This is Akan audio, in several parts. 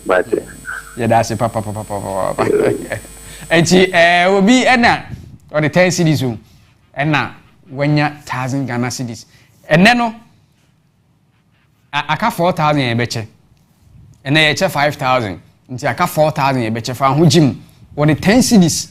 Maakye. Yeah, that's it, papa. Enti obi ena or the 10 cities o ena wanya 1000 Ghana cedis. Ene no aka 4000 e beche. Ene ye che 5000. Nti aka 4000 e beche fa ho jim. Or the 10 cities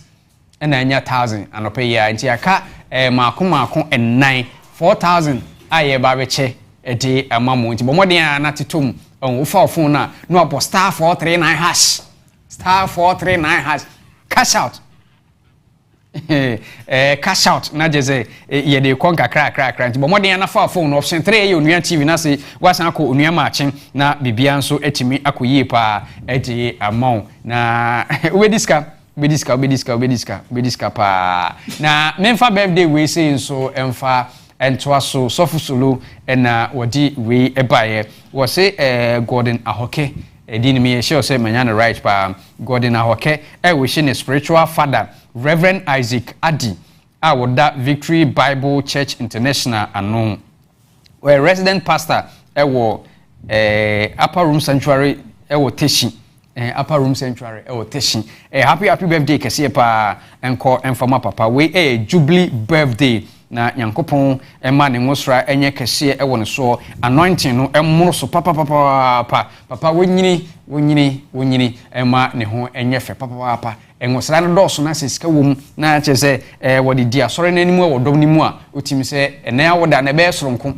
ena anya 1000 anope ya nti aka maako en 9 4000 aye ba beche edi amamu nti bomoden na tetom on wo fa phone na no abo star 439 hash star 439 hash cash out cash out na jeze ye de konka kra nti bomoden na fa phone option 3 ye onua tv na se wasan akọ onua maakye na bibia nso etimi akoyie pa edi amaw na we diska pa na memfa birthday we say nso emfa entwaso sofu solo na wodi we ebaye wo say Gordon Ahoke edin me share say manya right pa Gordon Ahoke we she spiritual father Reverend Isaac Adi woda Victory Bible Church International anon we resident pastor wo upper room sanctuary wo Teshi upper room sanctuary Teshi happy birthday kese pa enko enfama papa we jubilee birthday na Nyankopon ema ne ngosra enye kese ne so anointing no emmoro so papa wonyini ema ne ho enye fe papa engosra no doso na sesika wom na chese wodi dia sore nanimu wodom nimu a otimi se ene awoda na be soronko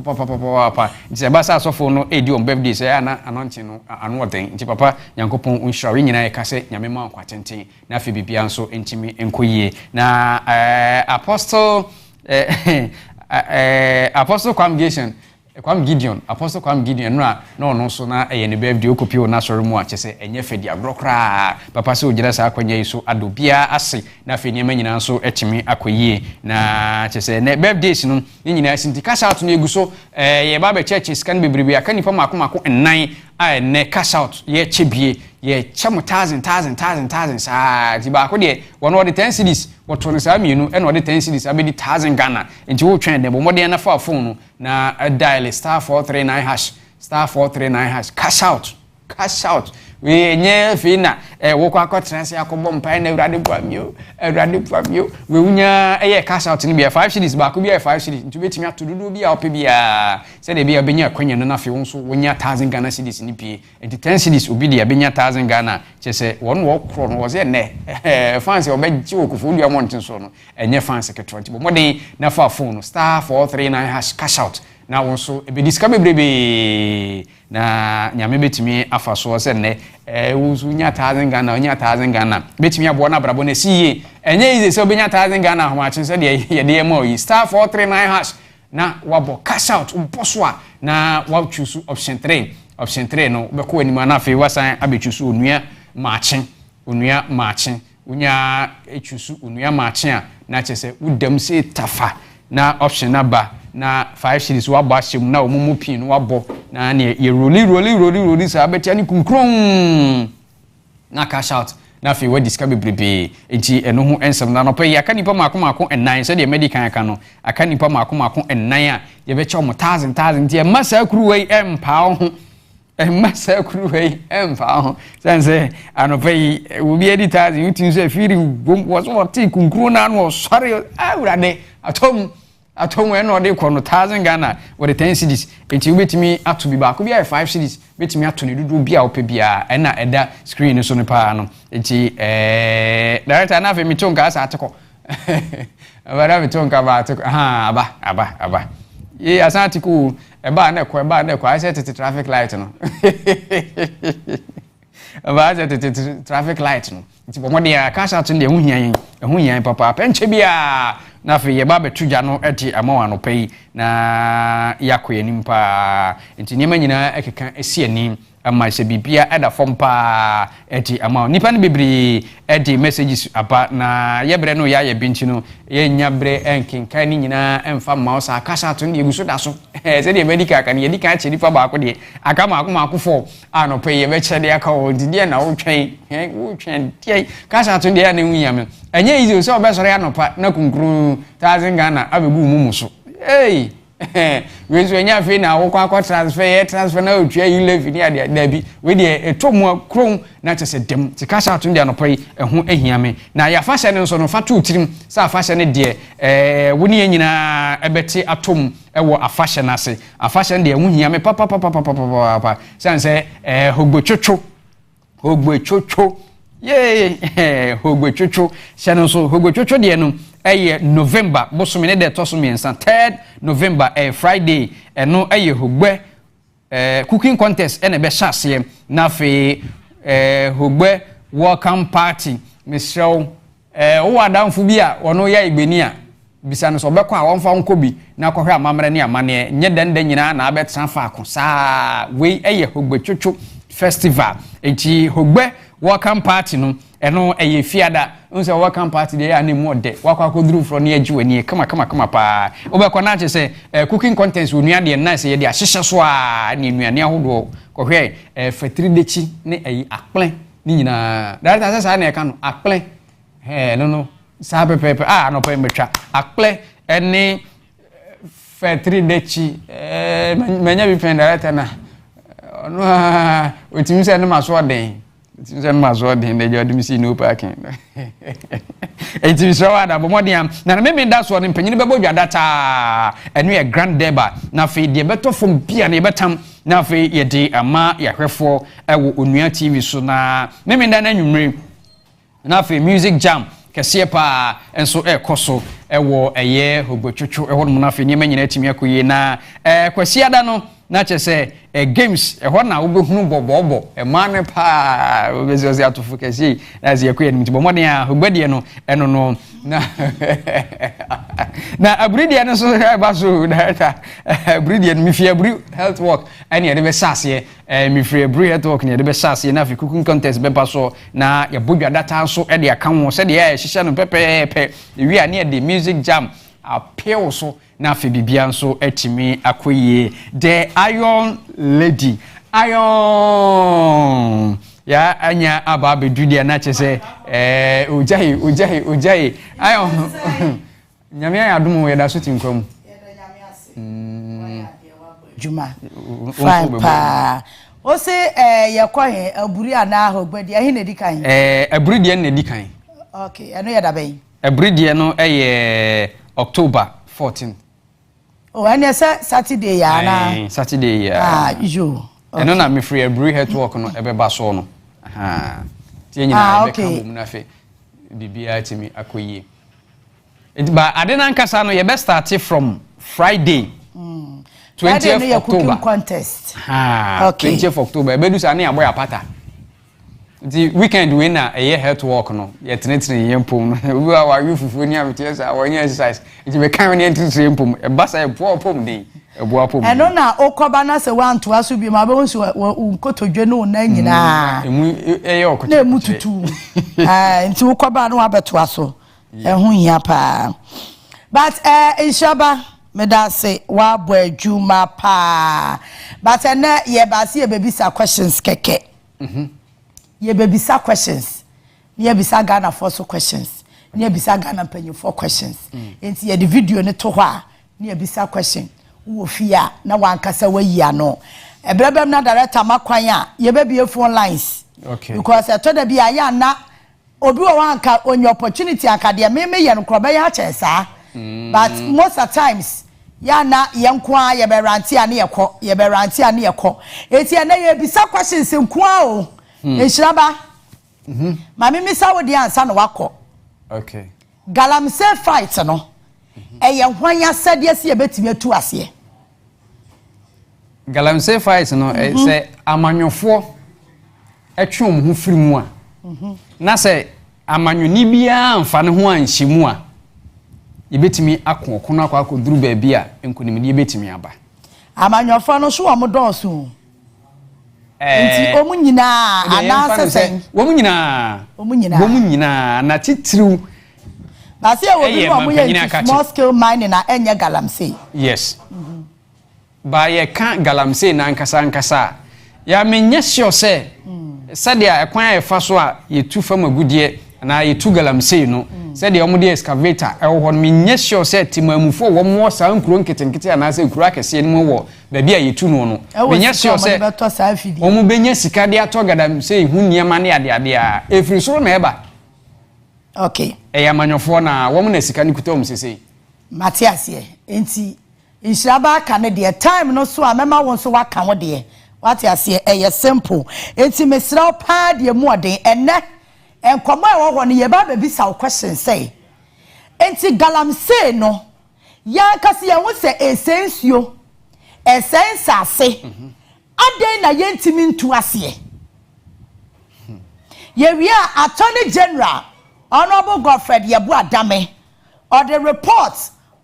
papa nti ba sa asofo no edi on birthday se ana anointing no anu oden nti papa Nyankopon unhira we nyina ekase nyame ma kwa tenten na afi bibia nso entimi enkoyie na apostle Apostle Kwam Gideon no no so na eye ne birthday okopio na soro mu a chese enye fedi abrokra papa se ogira sa akwanya iso adobia ase na fe nyema nyina nso etimi akoyie na chese ne birthdays no nyina asinti cash out no eguso ye ba be church scan bebrebe aka nipa mako ennan a ne cash out ye chebie ye chamo 1000 sa ti ba ko de wono de 10 cedis woto ne sa mienu e no de 10 cedis abedi 1000 Ghana enti wo twen de bo modern na fa phone no na dial star 439 hash star 439 hash cash out we nye fina wo kwa akotranse akobom mpa na Awurade buamio we unya cash out ni bia 5 cedis ba ko bia 5 cedis nti betimi atododo bia ope bia se de bia benya akwanya no na fe wo nso wonya 1000 Ghana cedis ni pie enti 10 cedis obi de benya 1000 Ghana chese won wo kro no wo se ne fans obeji okufo dua montin so no enye fans ketro nti bo modern na fa phone no star 439 hash cash out na wonso ebediska bebrebe na nyame betimi afaso se ne wuzu nya 1000 Ghana betimi abo na brabo na siye enye ize se obenya 1000 Ghana homachen se de ye de mo yi star 439 hash na wabo cash out mposo a na wa choose option 3 no be ko anima na fe wasan abechusu onua maakye unya echusu onua maakye a na chese udam se tafa na option naba na 5 cedis wabo ahyem na omumu pin no wabo na ne ye roli sa betia ni kunkron na cash out na fi we diska bebrebe enti eno ho ensem na no pe ya kanipa mako ennan se de medical aka no aka nipa mako ennan a ye be che 1000 tie masa kuru wei empa ho masa kuru wei empa ho sense anope obi edi 1000 utin so feeling was what kunkron na no sorry Awurade atom we no de kono 1000 Ghana with the 10 cedis enti ubetimi ato bi ba ko bia 5 cedis betimi ato ne dudu bia ope bia na eda screen so ne pa no enti director na fe mi tonka asa ateko abara mi tonka ba ateko aba ye asa ateko eba na ko I set traffic light no aba set traffic light no enti bo mode ya cash out ne hu hian papa penche bia na fe ye ba betuja no eti amawa no pei na yakoye nimpa enti nyema nyina ekeka esi ani ama se bibia eda fompa eti amawa nipa ne bibiri edi messages apa na yebre no ya ye binti no ye nyabre enkenkan ni nyina emfa mouse akasa to ne eguso da so se de medical kan ye dika che nipa ba ko de aka mako fo ano pei ye be che de aka o dide na wo twen tie kasa to de ya ne hunyame enye izi so be sore anopa na kunkuru 1000 Ghana abebu mumu so we so nya fe na wo kwa transfer na otwa yi levi ni ade da bi we de etomu krom na chese dem tika sha to ndi anopai eho ahiame na ya fashion no so no fa to tirim sa fashion de wo ni nyina ebeti atom ewo afashion ase afashion de ehu hiame papa sanse hogbochocho yey hogbochocho shano so hogbochocho de no November bosome ne de tosome ensan 3rd November Friday eno hogbe cooking contest ene be hyase na fe hogbe welcome party mesrew wo adamfo bi a wono ya igbeni a bisa no so be kwa wonfa nkobi na kohwe amamre ne amane nye dende nyina na abetra fa akosa we hogbochocho festival enti hogbe welcome party no eno fiada unse welcome party dey animu ode wakwa koduru fro ne aji wani kama pa obekọ na che se cooking contest onua de na se ye de ahyehye so a ne nuane ahodo kohwe fatiri dechi ne akplen ni nyina data sa na e ka no akplen no sa pepe no pa metwa akplen ene fatiri dechi manya bi pen data na no otimi se ne maso den Since mazo de jodi si no parking. It is so ada bomodiam na me that so mpanyini bebo dwadata enu ye grand deba na fe de beto fom bia na betam na fe ye de ama ya hwefo ewo Onua TV so na me da na nwumre na fe music jam kese pa enso ekoso ewo hogbochocho ewo no na fe nyema nyina timi akoye na kwasi ada no na chese games ho na wo behunu bobobo mane pa obezi atofu kesi na ze yakoye ni mtibo modern a hogbadie no eno no na abridie no so ba so data abridie mi fi abri health work ani de be sase mi fi abri health work ni de be sase na fi cooking contest be paso na ya bodwa data so e de aka ho se de ya hihye no pepepe wi ani de music jam appeal so na fe bibia nso atimi akoye the iron lady iron ya anya aba bedudia na chese ojai iron nyame ya dum we da so tinkwam juma fine pa o se yakwahe aburi ana hogbadi ahi na dikan aburi de na dikan okay eno ya da ben aburi de no October 14th. Oh, and yes, Saturday, ya Saturday, ya. You. And no, I'm free a brew head walk on a basono. Okay. BBI to me, Akoye. But I didn't Casano, you best start from Friday, 20th October. Contest. Okay. 20th October. I bet you are boy apata. The weekend winner a year head walk no yet netting yempum we are you for near with our exercise it be carrying into yempum a bus a poor pom day a poor pom and na okobana se wan to aso bi ma be so nkotodwe no na nyina na mututu nti okobana no abeto aso ehun hia pa but inshaba me da say wa bo adwuma pa but na ye ba se ye bebisa questions keke ye bebisa questions ye bisa Ghana for so questions ye bisa Ghana penyo for questions enti ye the video ne to ho a ye bisa question wo fia na wankasa wayi ano ebrabem na director makwan a ye bebie phone lines okay because to da bia ya na obi wo wanka onye opportunity akade me ye no kroba ya chesa but most of times ya na yenkwa ye be ranti ane yekọ eti na ye bisa questions nkwa o Eshiraba. Mami misa wo di ansa no wako. Okay. Galamsey fight no. Eye hwanya sade ase ebetimi atu ase. Galamsey fight no say amanyofo etwom ho firimu a. Na say amanyoni bia amfa ne ho anhyimu a. Ebetimi akokono akoduru ba bia enkunimdi ebetimi aba. Amanyofo no so wo modonso. Nti omunyina anasesen omunyina na titiriu na se obi wo ye small scale mining na enye Galamsey yes ba ye kan Galamsey na nkasa ya menye sure se sadia ekwan ya fa so a ye tu fam agudie na ye tu Galamsey no said the omo de excavator e wo me nye sure say timamufo wo mo sa nkuro nketenkete ana say nkuro akese ni mo wo ba bia yetu no no me nye sure say omo benya sika de atogada say hu niema ne ade a efiri so na eba okay ya manyofo na wo mo na sika ni kuta om sesei Matias ye enti inshaba ka ne de time no so a mema won so waka wo de Matias ye eye simple enti mesra pa de mu oden enne enkomo e wo ne ye ba be sa question say enti galamsey no ya kase ye wo se esensuo esensase aden na ye ntimi ntu ase ye wi a attorney general Honorable Godfred Yebu Adame or the report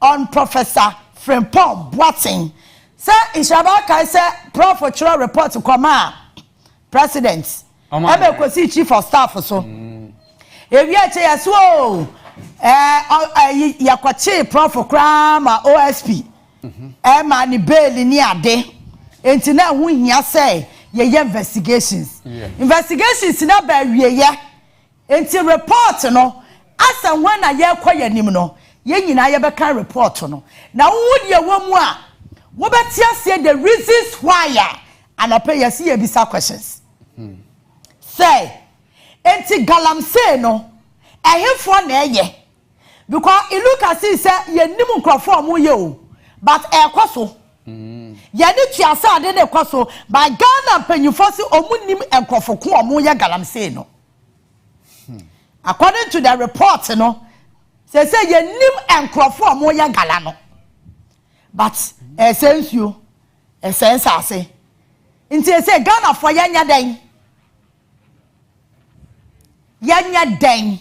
on Professor Frimpong Boateng. Sir, Ishabaka say Prof. Ochura report to come President. Ebe kwesi Chief of Staff so. Ewi eche yaso yakwachi Prof. Krama OSP. Ma ni bail ni ade. Enti na hu hia say ye investigations. Investigations na ba wiye. Enti report no asa when aye kwaya nim no ye nyina ye beka report no na wo de wamu a wo betia say the reasons why and apay ye see bisa questions say enti galamsey no ehefo na eye because e look as say ye nim nkrofo mo ye o but ekoso ye ni tuasa ade na ekoso by Ghana panyufo si omu nim nkrofo ko omo ye galamsey no. According to the report, say you nim enkrofo mo ya gala no. But sense you, sense ase. Inti say Ghana for yanya den. Yanya den.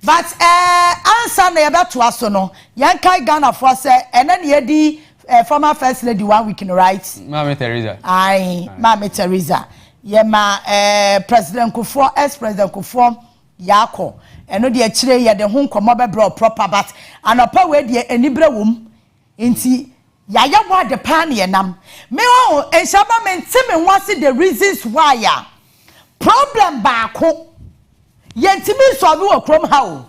But answer na yeba to aso no. Yan kai Ghana for say and then ye di former first lady 1 week in right. Mama Teresa. Aye, Mama Teresa. Yema President Kufuor ex-President Kufuor yako eno de akire ye de ho nkomo be bro proper but anopa we de enibre wom nti yaya wa de pan ye nam me ho enshaba me ntime wase the reasons why ya problem baako yentimi solve wo krom ha o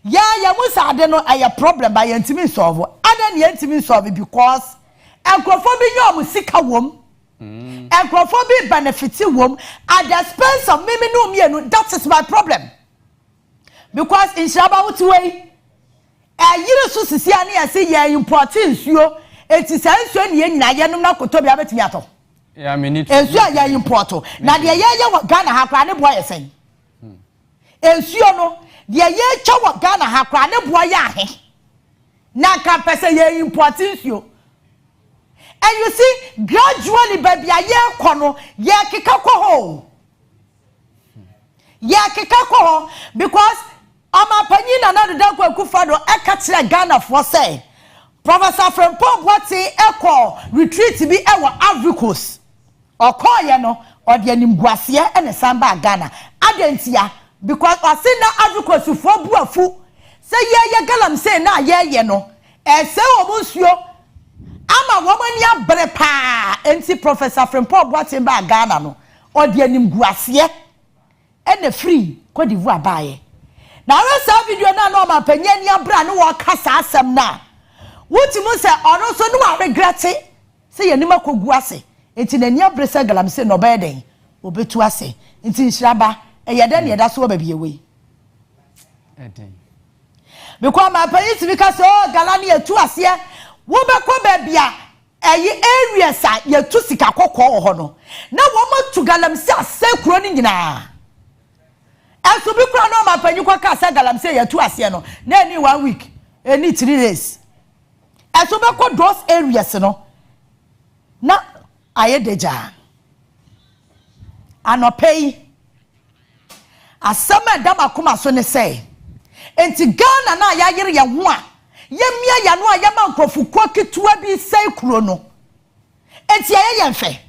ya musa de no aye problem ba yentimi solve ada ne yentimi solve because enkrofo bi nyom sika wom Enkrofo benefit wom at the expense of me no mienu. That is my problem. Because in Shaba Utway, yiri so sisi ani ase ye important nsuo eti sa nsuo ne nyina ye no na koto bia betimi ato. Yeah, me need. Nsuo ya import. Na de ye Ghana ha kra ne boy esen. Nsuo no de ye cha wo Ghana ha kra ne boy ya ahe. Na ka pese ye important nsuo. And you see, gradually, baby, a year kono, ye kikakoho. Ye kikakoho, because ama panyin another dako kufado ekatire Ghana for say. Professor Frimpong Boateng eko retreat bi ewa Africos. Oko ye no, or the nimguasie and samba Ghana. Adentia, because I say na Africos for buafu. Say ye galamsey na ye no. E se omusio. Ama woman ya brepa enti Professor Frimpong Boateng ba Ghana no o de anim guase e free Cote d'Ivoire baaye na resa video na no ma panyani abra no wo kasa asem na wutimu se ono so no wa regret se ye nima koguase enti na nia bresa galamsey no ba den obetu ase enti nshiraba e ye den ye da so ba biye eden because ma panyi tibika so galani etu ase wo be ko bebia area sa ye tu sika kokko ho no na wo matu galamsey ase kuro ni nyina aso bi kuro no ma panyi kwa ka ase galamsey ye tu ase no na ni 1 week any 3 days aso be ko those areas no na ayedeja anopei asama dama kuma so ne say enti Ghana na ya yire ye ho a yemia ya no ayama nkrofu kwa ketua bi sai kuro no enti aye yemfe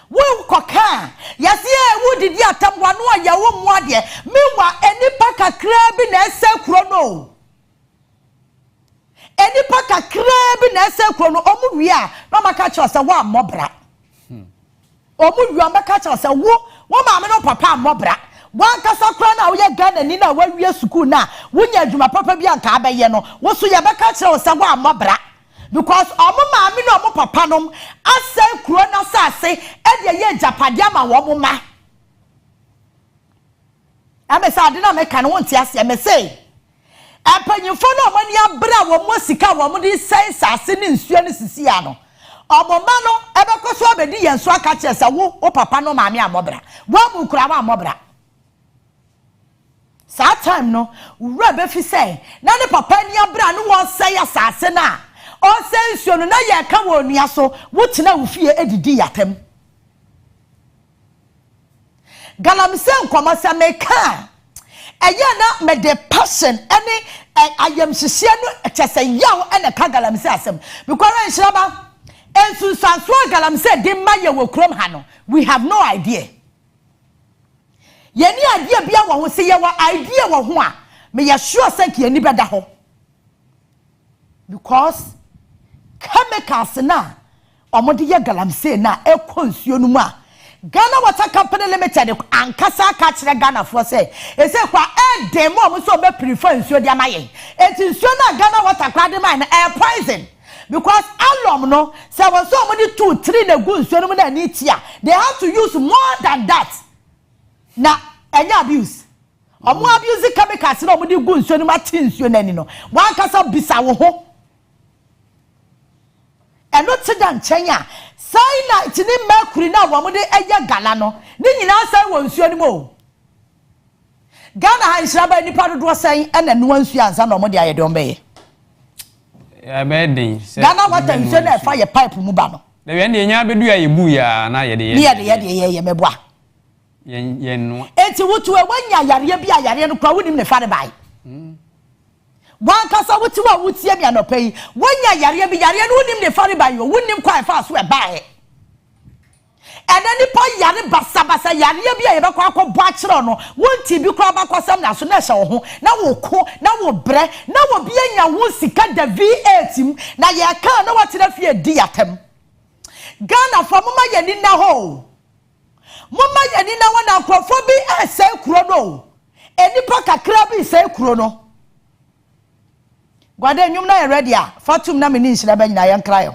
wo koka yase wo didi atamwa no aya wo mu ade mewa enipa kakra bi na ese kuro no enipa kakra bi na ese kuro no omu wi a na maka cha se wa mobra omu wi a maka cha se wo ma me no papa mobra One kasa kura na woye Ghana ni na wawie school na wonya adwuma papa bi anka abeye no wo so ye beka kire wo se wo amobra because omo maami no omo papa nom asai kuro na sase e de ye japade ama wo ma amesa ade na meka no wonti ase me say apanyimfo no omo ni abra wo mo sika wo mo di sai sase ni nsuo ni sisi ya no omo ma no ebekoso obedi ye nso aka kire se wo papa no maami amobra wo mu kura wa amobra. That time no ura fi say na ne papa ni abra no won say asase na o say nsuo no na ye ka wo nua so wotena wo fie edidi yatem galamse nkoma sa meka eye na me de passion ene ayam hihie no chese yaw ene ka galamse asem because ran shiraba ensu sanso galamse de maye wo krom ha no we have no idea. Yeni idea bia wo ho se ye wa idea wo ho a me ye sure say ke ni beda ho because chemicals na omode ye galamsey na ekonsuo no mu a Ghana Water Company Limited ankasa ka kire Ghana for say e say kwa e dem mo so be prefer nsuo dia maye enti nsuo na Ghana Water kwade man na e poison because alum no say wo so omode 2-3 na gu nsuo no mu na ni tia they have to use more than that. Na enya abuse omo abuse chemicals na omo di gu nsuo no mati nsuo nani no wan kasa bisa wo ho eno tida nchen a sai na tini mercury na wo mo de eya gala no ni nyina sai wo nsuo ni mo Ghana ha nshiraba nipa dodo sai ena no nsuo ansa na omo de ayede ombe be den Ghana Water nsuo na fa ye pipe mu ba no na we ne nya bedu ya yebu ya na yede ye meboa yen no enti wutu e wanya yare bi ayare no kwa wonim ne fare bai wan kasa wutu wa wutie mi anopa yi wanya yare bi yare no wonim ne fare bai wonim kwa fa so e bai enani po yare basa yare bi aye bakwa akọ bo akere no wonti bi kwa bakosam na so na hye wo ho na wo ko na wo bre na wo bi anya wo sika da V8 m na ye ka na watena fie di yatem Ghana for mama ye ni na ho Mama yani na wana krofo bi ese kuro no enipa kakra bi ese kuro no gwade nyum na ready a fatum na meni nhira ba nyina yankra yo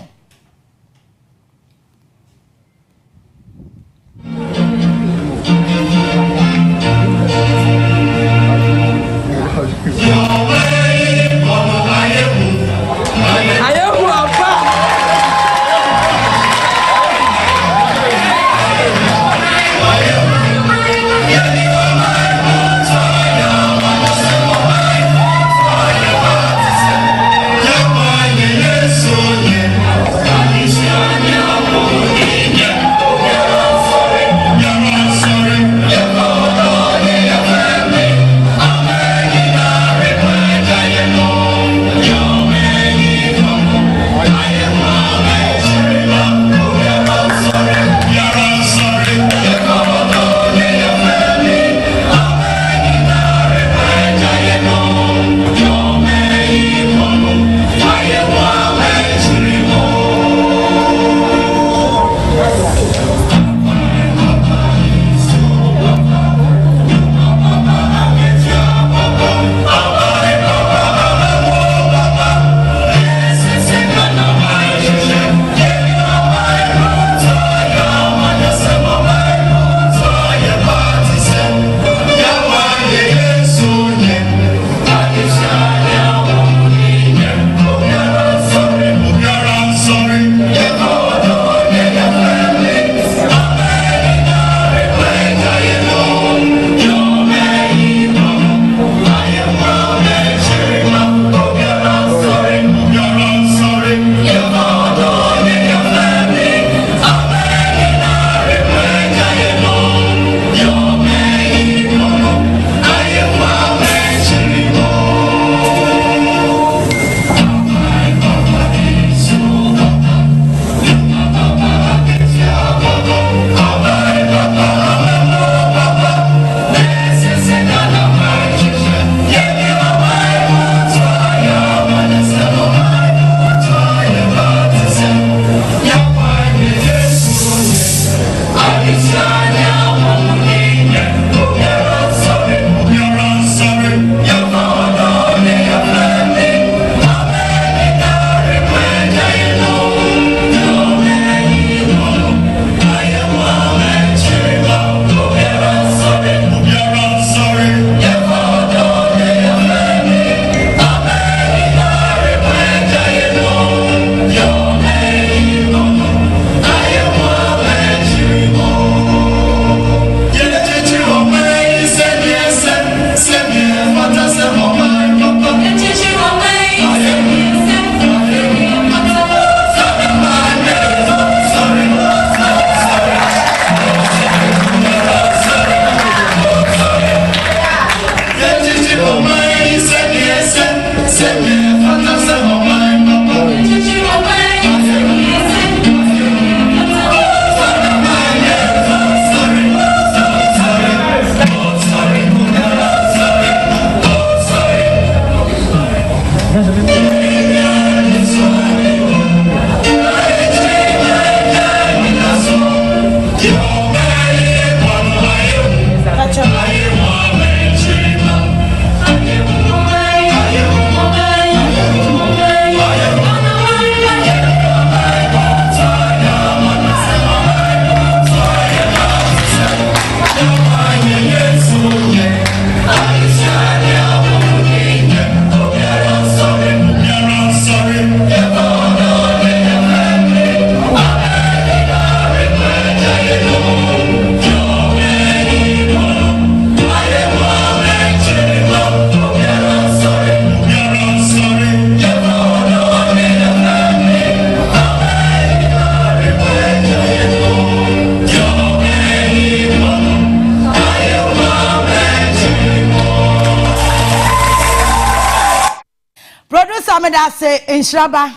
medase inshraba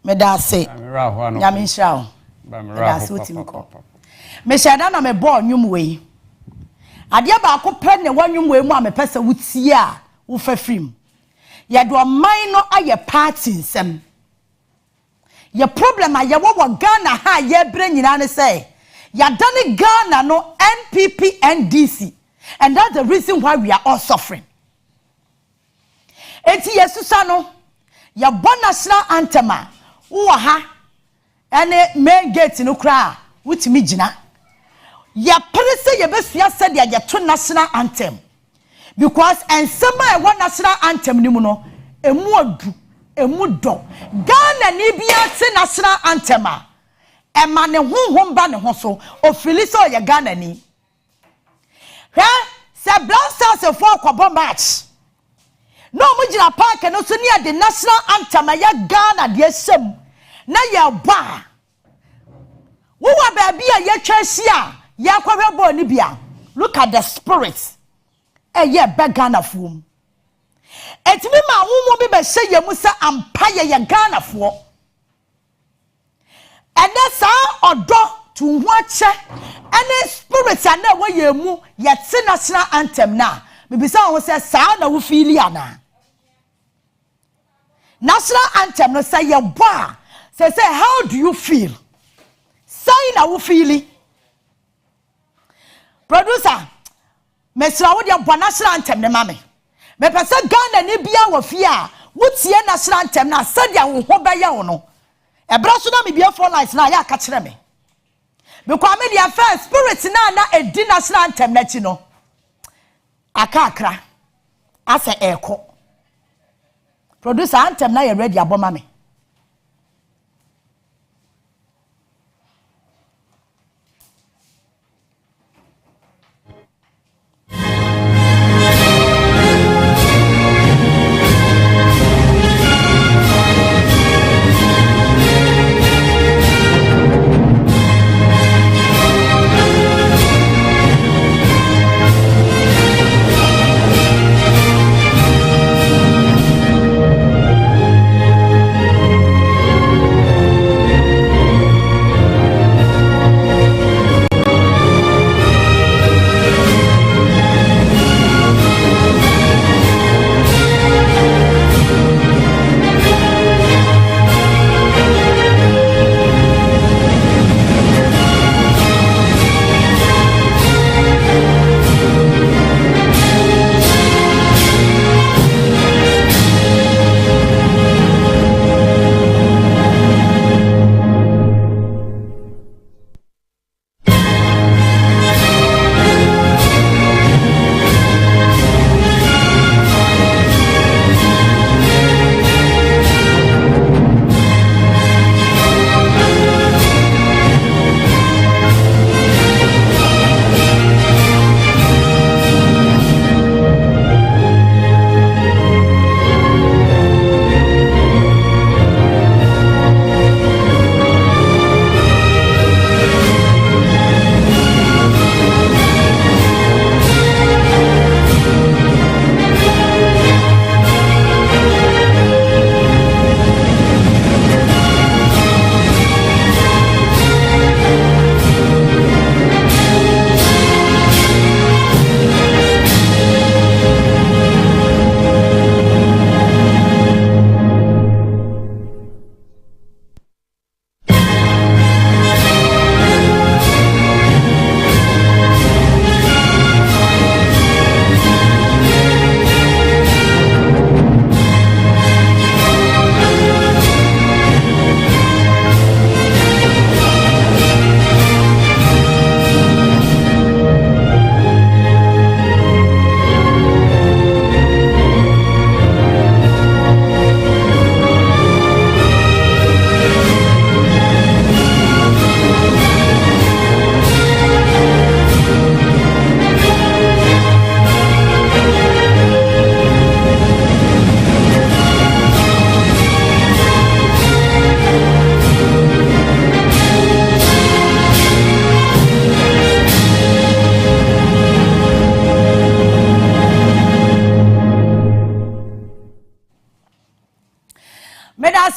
medase ya minshra medase otimko me shada na me ball nwum we ade ba akopɛ ne wanwum we mu a me pese wutie a wo fafrim ye do man no aye party nsem ye problem a ye wo Ghana ha ye bre nyina ne say ya done Ghana no NPP NDC, and that's the reason why we are all suffering. Eti yesusa no ya bon national anthem a wo ha ene main gate no kra wutimi gina ya perese ye besua said ya to national anthem because ensema e wo national anthem ni mu no emu adu emu do Ghana ni bia te national anthem a ema ne honhom ba ne ho so ofili so ye Ghana ni hwe se blasters for kwabo match no mu gina park no so near the national anthem ya Ghana de sem na ye ba wo wa ba bia ye twasi a ya kwahwe bo ni bia look at the spirit ye be Ghana fom etimi ma wo mo be hye ye mu se ampa ye Ghana fo and that's odo to watch any spirit and na we ye mu ye te national anthem na me be say won say sa na wo feel ana national anthem no say ye boa say how do you feel say na wo feel producer mesra wo de boa national anthem ne mame me pese Ghana ni bia wo fie a wo tie national anthem na say dia wo ho be ye wo no ebra so na me bia for life na ya ka kire me because me dia first spirit na edi national anthem na chi no akakra asa eko producer anthem na you ready aboma me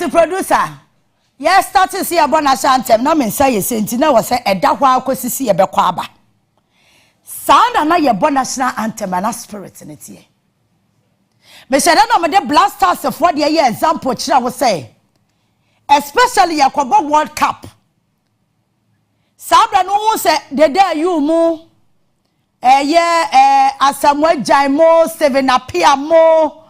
Mr. Producer. Yes, start to see a bonus anthem. No men say sentina was a dahwa kosisi ebe kwaba. Sound na ye bonus anthem and a spirit in it ye. Me say na me de blasters for the year example chira was say. Especially Yakobo World Cup. Sabra no say the day you mu Asamoah Jaimo, Steven Apia mo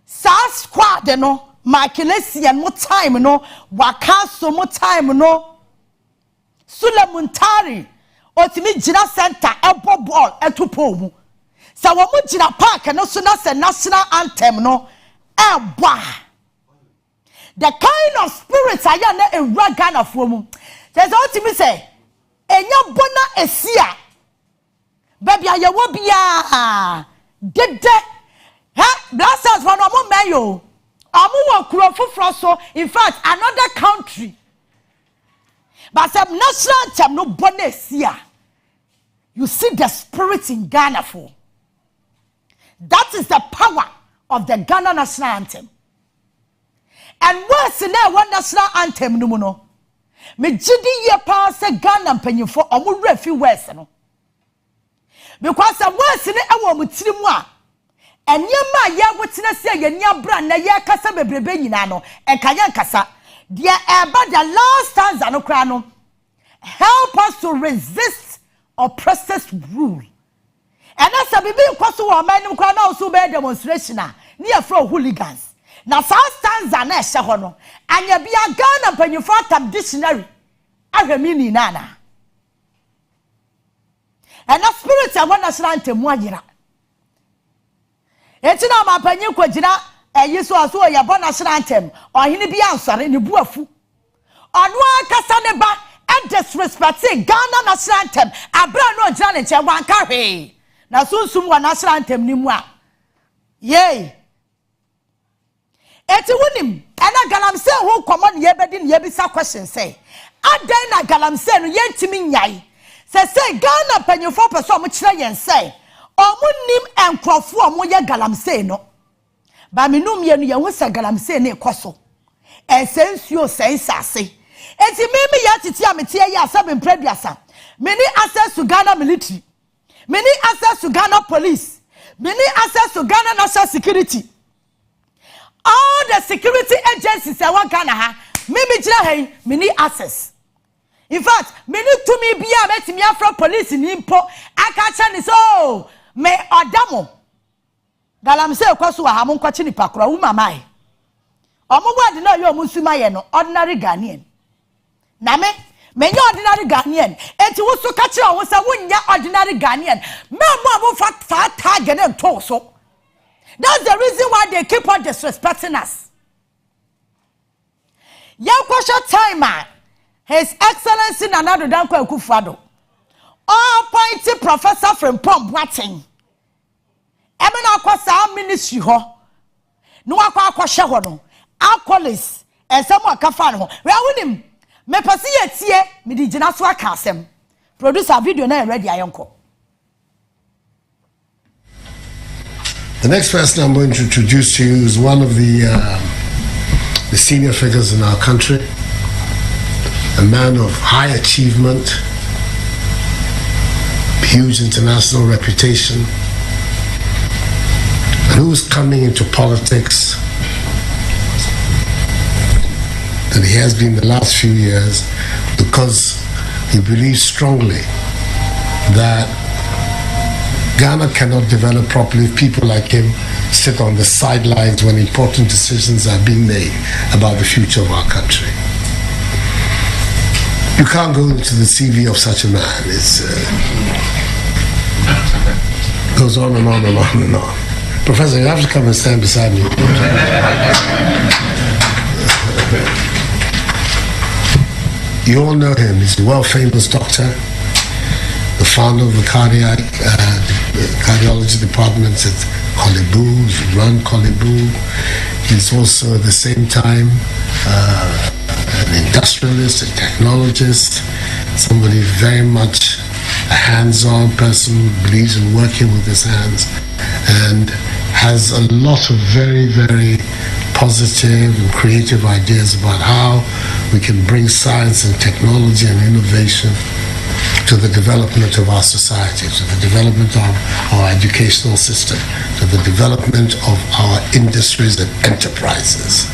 sa squad no Maakye mo time no Wakaso mo time no Sulamuntari otimi gina center ebo ball etupo mu sa wo mo gina park no so na se national anthem no eba the kind of spirit aya na ewura Ghana fo mu say otimi say enya bona esia baby ayewo bia dede ha blasters for no mo mayo amu wo kuro fufro so in fact another country but some national anthem no bona esia you see the spirit in Ghana for that is the power of the Ghana national anthem. And worse than one national anthem no no. Me jidi ye pa se Ghana mpanyimfo omo refi worse no. Because the worse ne ewo mo tirimu a enyema ye wotena se ye nia bra na ye kasa bebrebe nyina no enkanya nkasa de eba the last stanza no kra no help us to resist oppressors rule. And as a bibi kwaso wo man nim kra na oso be demonstration a ne ye fro hooligans. Na sa stanza na ehye ho no anya bia Ghana mpanyimfo atam dictionary ahwemi nana and the spirit of one national anthem ayira enti na ma panyin kwagina eyiso aso ya bona national anthem ohene bia ansare ne buafu Onua kasa ne ba and disrespect Ghana national anthem abra no gina ne che wan ka hwe na sunsum wa national anthem ni mu a yey eti wunim ena galamse ho common ye bedi ne yebisa question say adan na galamse no yentimi nyai say Ghana panyofo person mo kire yen say omunnim enkrofo omo ye galamse no ba menum ye no ye ho say galamse ne ekoso ensensuo sensase eti mimi ya titi amete ye asabe mpraduasa many access to Ghana military many access to Ghana police many access to Ghana national security. All the security agencies I want Ghana ha mimi jira hey mini access. In fact, many to me bia metimi afro police ni mpo aka cha ni so me odamo galamse kwaso ha mo nkwachi ni pakora wu mamai omugwa de na yo musuma ye no ordinary Ghanaian na me nya ordinary Ghanaian enti wo so ka kira wo sa wonya ordinary Ghanaian me mo abo fa tag na to so. That's the reason why they keep on disrespecting us. Yankosha timer, His Excellency Nana Danko Akufo-Addo, appointed professor from Watting. Emena akwasa ministry ho. No akwa ho no. Alcoholics and some akafa no. We awunim. Me pasi yetie me di gina so aka asem. Producer video na ready ayonko. The next person I'm going to introduce to you is one of the senior figures in our country, a man of high achievement, huge international reputation, and who's coming into politics, and he has been the last few years, because he believes strongly that Ghana cannot develop properly if people like him sit on the sidelines when important decisions are being made about the future of our country. You can't go into the CV of such a man. It goes on and on and on and on. Professor, you have to come and stand beside me. You all know him. He's a world-famous doctor, the founder of the cardiology department at Kolebu. He's run Kolebu. He's also at the same time an industrialist, a technologist, somebody very much a hands-on person who believes in working with his hands and has a lot of very, very positive and creative ideas about how we can bring science and technology and innovation to the development of our society, to the development of our educational system, to the development of our industries and enterprises.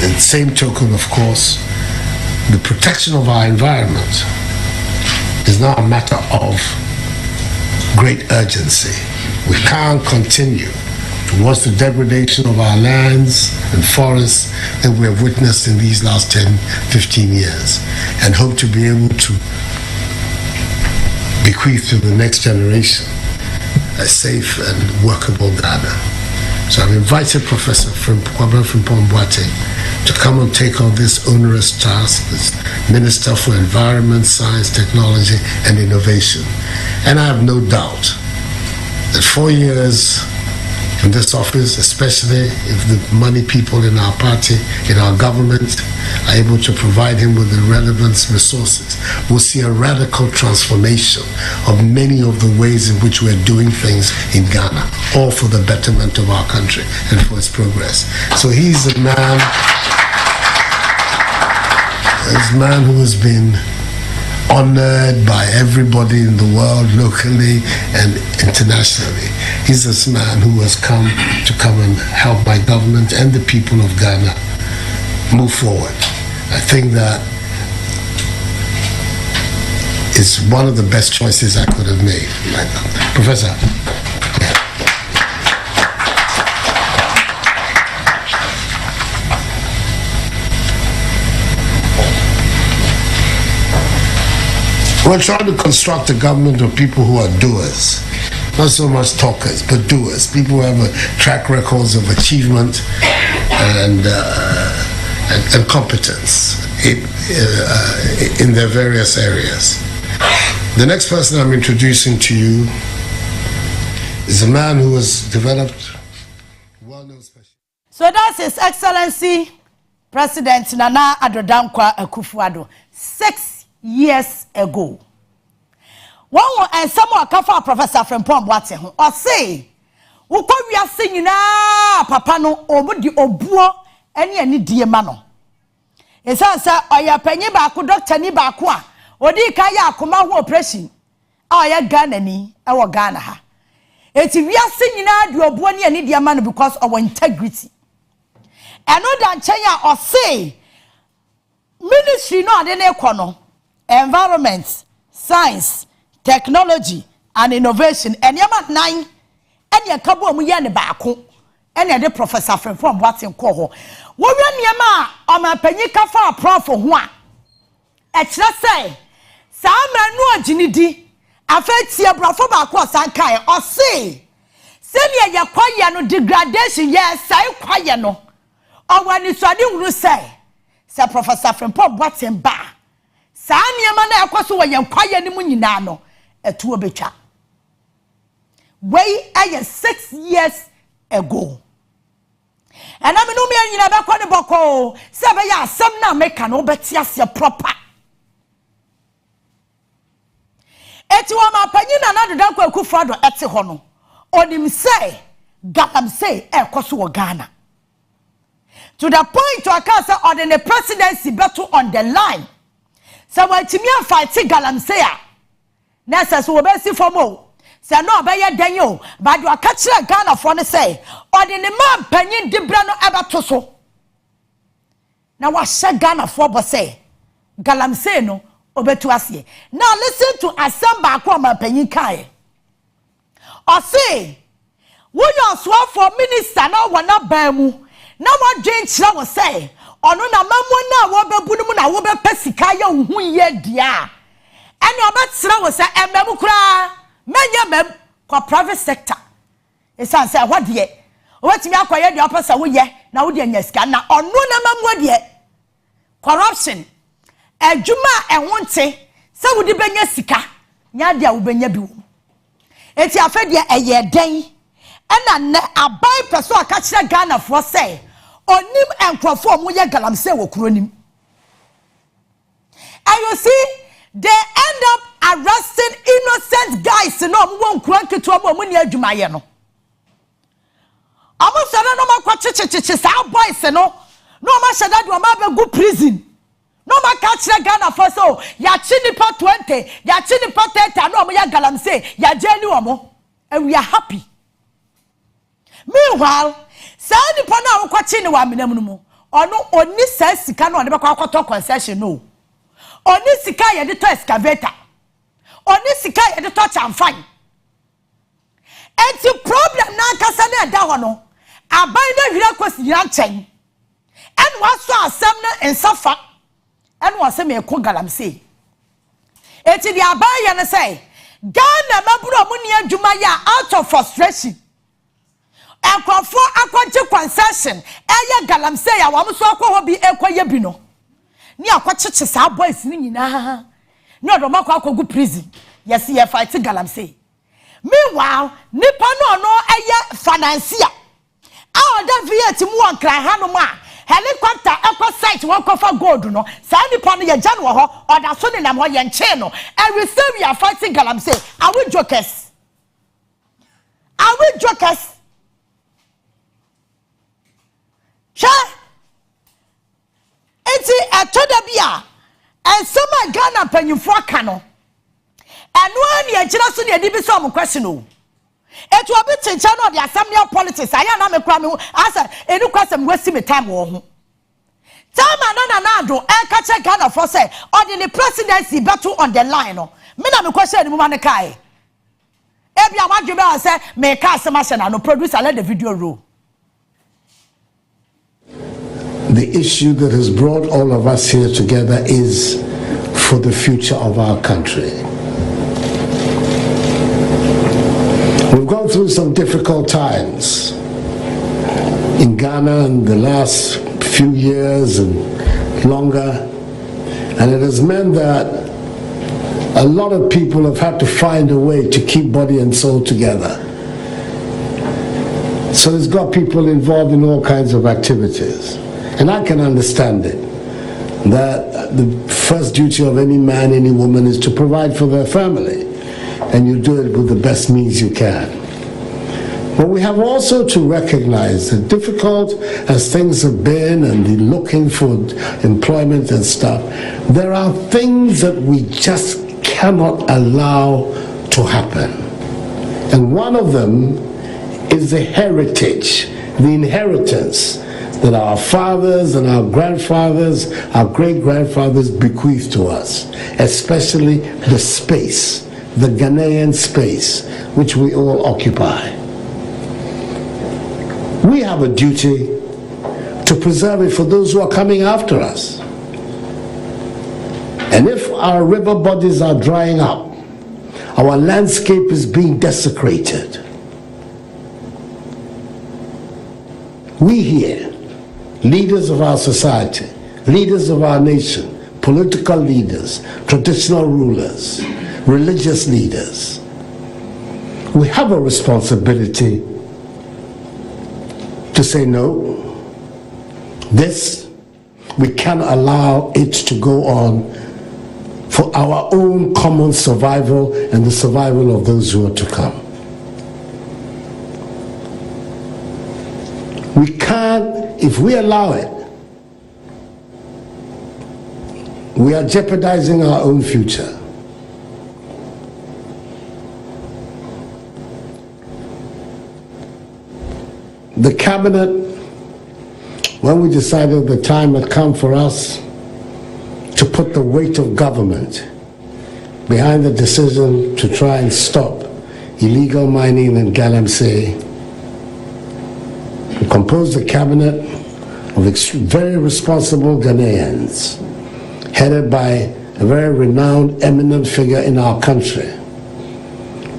In the same token, of course, the protection of our environment is now a matter of great urgency. We can't continue to watch the degradation of our lands and forests that we have witnessed in these last 10, 15 years and hope to be able to bequeath to the next generation a safe and workable Ghana. So I've invited Professor Kwabena Frimpong-Boateng to come and take on this onerous task as Minister for Environment, Science, Technology and Innovation. And I have no doubt that 4 years in this office, especially if the money people in our party, in our government, are able to provide him with the relevant resources, we'll see a radical transformation of many of the ways in which we're doing things in Ghana, all for the betterment of our country and for its progress. So he's a man who has been honored by everybody in the world, locally and internationally. He's this man who has come and help my government and the people of Ghana move forward. I think that is one of the best choices I could have made. Professor. We're trying to construct a government of people who are doers, not so much talkers, but doers. People who have a track records of achievement and competence in their various areas. The next person I'm introducing to you is a man who has developed well-known special. So that's His Excellency President Nana Addo Dankwa Akufo-Addo 6 years ago. One and someone kafa Professor Frimpong-Boateng or say, "Ukwa wiase nyina papa no omudi obuo ene die ma no." Esa sa oya panyi ba ko doctor ni ba ko a odi ka ya akoma ho operation a oya Ghana ni e wo Ghana ha. Eti wiase nyina de obuo ne ene die ma no because of integrity. Eno dan chen ya o say ministry no ade ne kɔ no environment, science, technology and innovation and yama 9 and ya kabo mu ye ne baako and ya de Professor Frimpong-Boateng ko ho wo wi niam a ma panyi ka fa prof ho a e kire say sa manu aginidi afeti abrafo baako sankai o say se ne ya kwaye no degradation yes sai kwaye no o wani so ade huru say Professor Frimpong-Boateng ba sa niam na yakoso wo ye kwaye ni mu nyina no etuo betwa wey aye 6 years ago and I mean no me nyina be kwa ne boko se be ya asem na meka no beti ase proper eti wo ma panyi na Addo Dankwa Akufo-Addo ete ho no onim say galamsey ekoso wo Ghana to the point to akasa or the presidency battle on the line. So when Timia fight galamsey a nasa so obesi fomo say no obeye danyo but you catch Ghana for ne say or the man panyin dibra no abato so na wa hye Ghana for bo say galamsey no obetu ase. Now listen to asamba akwa man panyin kai or say wo your swa for minister na wona ban mu na what dream chira wo say ono na mammo na wo bebu mu na wo be pesika ya hu ye dia ene obetira wo say emem kura menya mem kwa private sector esan say what de obetimi akoye de opesa wo ye na wo de nya sika na ono na mammo de corruption adwuma ehonte say wo de benya sika nya de wo benya bi wo eti afa de eye den ena ne abai peso aka kire Ghana for say onim enkrofo mu ye galamsey wo kuronim. And you see they end up arresting innocent guys no mo nkura nketo mo ni adwumaye no Amusana no ma kwachichichi sa boys no ma shada do ma be go prison no ma catch Ghana for so ya chi nipa 20 ya chi nipa 30 no mo ya galamsey ya jeni omo and we are happy. Meanwhile sa nipa na kwachi ni wa menam no mu ono oni sa sika no de be kwakoto concession no oni sika ye de to excavator oni sika ye de to chamfan enti problem na kasa na da ho no abai na hira kwasi ya nchen en waso asem na ensafa en wase me ko galamsey enti di abai ya na say Ghana maburo mu ni adwuma ya out of frustration akwafo akwaje concession eye galamsey ya wamso akwa bi ekoye bi no ni akwachiche sa boys ni nyina ni odomako akogu prison yes ye fight galamsey. Meanwhile nipa no eye financier a oda viet mu ankra hanu ma helicopter eco site won kofa gold no sa nipa no ye jano ho oda so ne nam ho ye nche no every say we are fighting galamsey. Are we jokers? Are we jokers? Sure. Enti atoda bia ensema Ghana panyimfo aka no eno ani agira so ne di bi so mo question o etu obi chencha no the assembly politics aya na me kra me asa enu kwasem wasi me time wo ho time na do e ka che Ghana for say or the presidency battle on the line no me na me question ni mu ma ne kai e bia ma dwebe say me ka asema hye no producer let the video roll. The issue that has brought all of us here together is for the future of our country. We've gone through some difficult times in Ghana in the last few years and longer, and it has meant that a lot of people have had to find a way to keep body and soul together. So it's got people involved in all kinds of activities. And I can understand it, that the first duty of any man, any woman is to provide for their family, and you do it with the best means you can. But we have also to recognize that difficult as things have been and the looking for employment and stuff, there are things that we just cannot allow to happen. And one of them is the heritage, the inheritance that our fathers and our grandfathers, our great-grandfathers bequeathed to us, especially the space, the Ghanaian space, which we all occupy. We have a duty to preserve it for those who are coming after us. And if our river bodies are drying up, our landscape is being desecrated, we here, leaders of our society, leaders of our nation, political leaders, traditional rulers, religious leaders, we have a responsibility to say no. This, we can't allow it to go on for our own common survival and the survival of those who are to come. We can't, if we allow it, we are jeopardizing our own future. The cabinet, when we decided the time had come for us to put the weight of government behind the decision to try and stop illegal mining in Galamsey, we composed a cabinet of very responsible Ghanaians, headed by a very renowned, eminent figure in our country,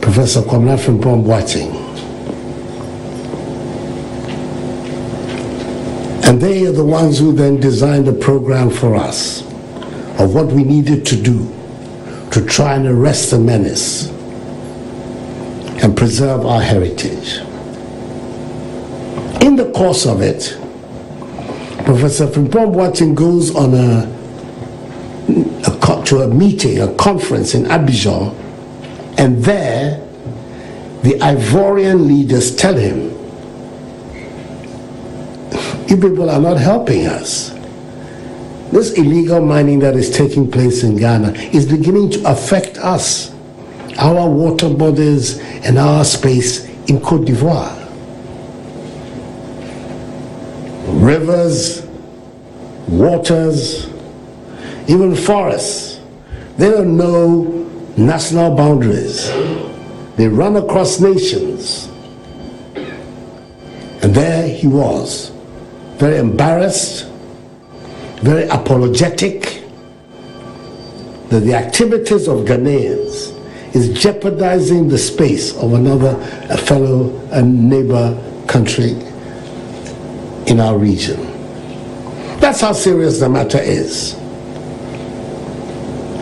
Professor Onua. And they are the ones who then designed a program for us of what we needed to do to try and arrest the menace and preserve our heritage. In the course of it, Professor Onua goes on to a meeting, a conference in Abidjan, and there the Ivorian leaders tell him You people are not helping us. This illegal mining that is taking place in Ghana is beginning to affect us, our water bodies and our space in Côte d'Ivoire. Rivers, waters, even forests, they don't know national boundaries. They run across nations. And there he was, very embarrassed, very apologetic that the activities of Ghanaians is jeopardizing the space of another fellow and neighbor country in our region. That's how serious the matter is.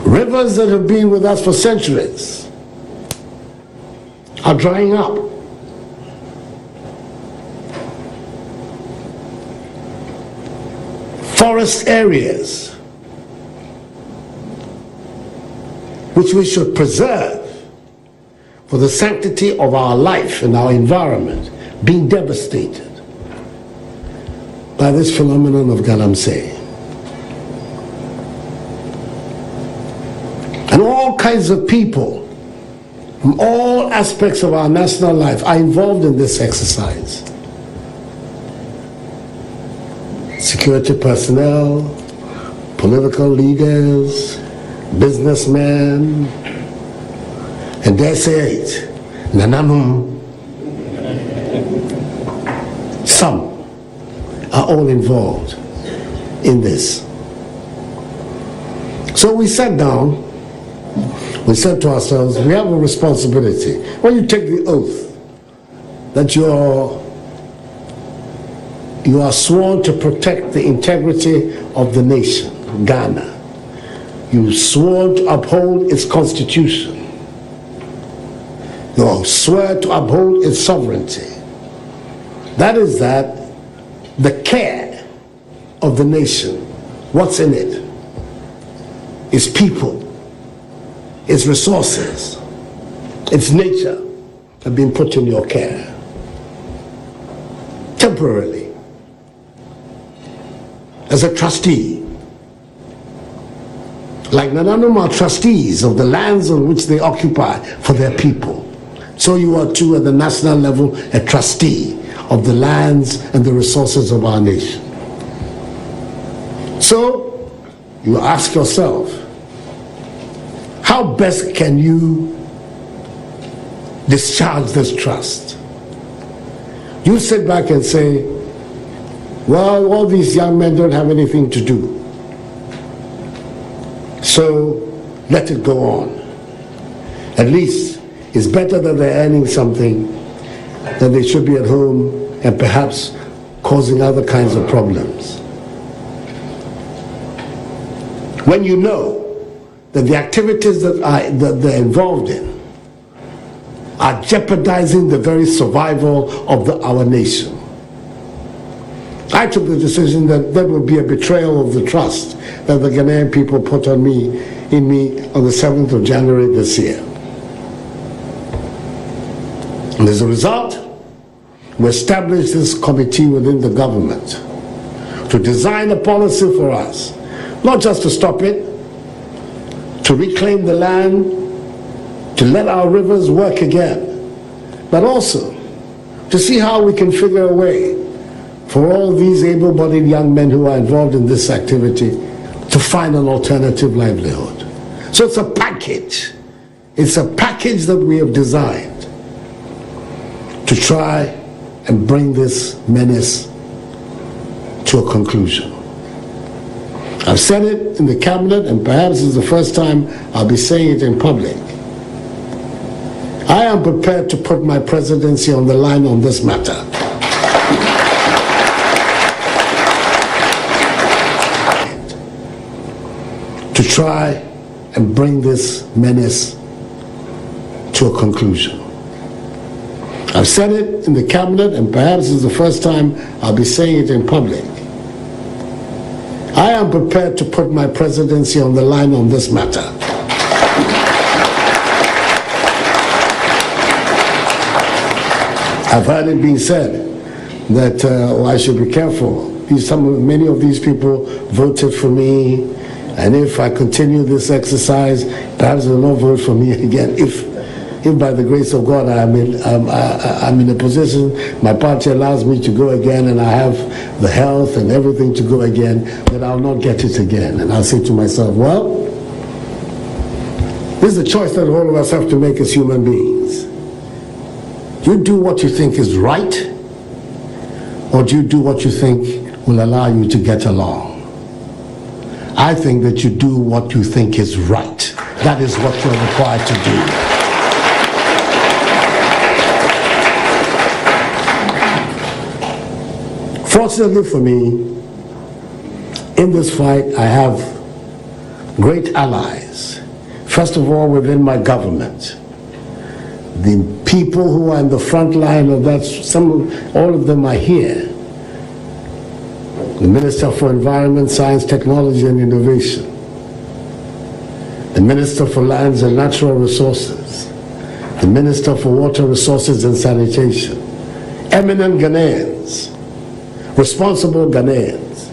Rivers that have been with us for centuries are drying up. Forest areas which we should preserve for the sanctity of our life and our environment being devastated by this phenomenon of galamsey. And all kinds of people from all aspects of our national life are involved in this exercise. Security personnel, political leaders, businessmen, and dare say it, nananum. Some are all involved in this. So we sat down, we said to ourselves, we have a responsibility. When you take the oath that you are sworn to protect the integrity of the nation, Ghana. You sworn to uphold its constitution. You swear to uphold its sovereignty. That is that the care of the nation, what's in it? Its people, its resources, its nature have been put in your care. Temporarily. As a trustee, like Nananum are trustees of the lands on which they occupy for their people, so you are too at the national level a trustee of the lands and the resources of our nation. So you ask yourself, how best can you discharge this trust? You sit back and say, well, all these young men don't have anything to do, so let it go on. At least it's better that they're earning something than they should be at home and perhaps causing other kinds of problems. When you know that the activities that they're involved in are jeopardizing the very survival of our nation, I took the decision that that would be a betrayal of the trust that the Ghanaian people put in me on the 7th of January this year. And as a result, we established this committee within the government to design a policy for us, not just to stop it, to reclaim the land, to let our rivers work again, but also to see how we can figure a way for all these able-bodied young men who are involved in this activity to find an alternative livelihood. So it's a package. It's a package that we have designed to try and bring this menace to a conclusion. I've said it in the cabinet, and perhaps it's the first time I'll be saying it in public. I am prepared to put my presidency on the line on this matter. To try and bring this menace to a conclusion. I've said it in the cabinet, and perhaps it's the first time I'll be saying it in public. I am prepared to put my presidency on the line on this matter. I've heard it being said that I should be careful many of these people voted for me, and if I continue this exercise, perhaps they will not vote for me again. If by the grace of God I'm in a position, my party allows me to go again, and I have the health and everything to go again, then I'll not get it again. And I'll say to myself, well, this is a choice that all of us have to make as human beings. You do what you think is right, or do you do what you think will allow you to get along? I think that you do what you think is right. That is what you're required to do. Fortunately for me, in this fight, I have great allies. First of all, within my government. The people who are in the front line of that, all of them are here. The Minister for Environment, Science, Technology and Innovation. The Minister for Lands and Natural Resources. The Minister for Water Resources and Sanitation. Eminent Ghanaians, responsible Ghanaians,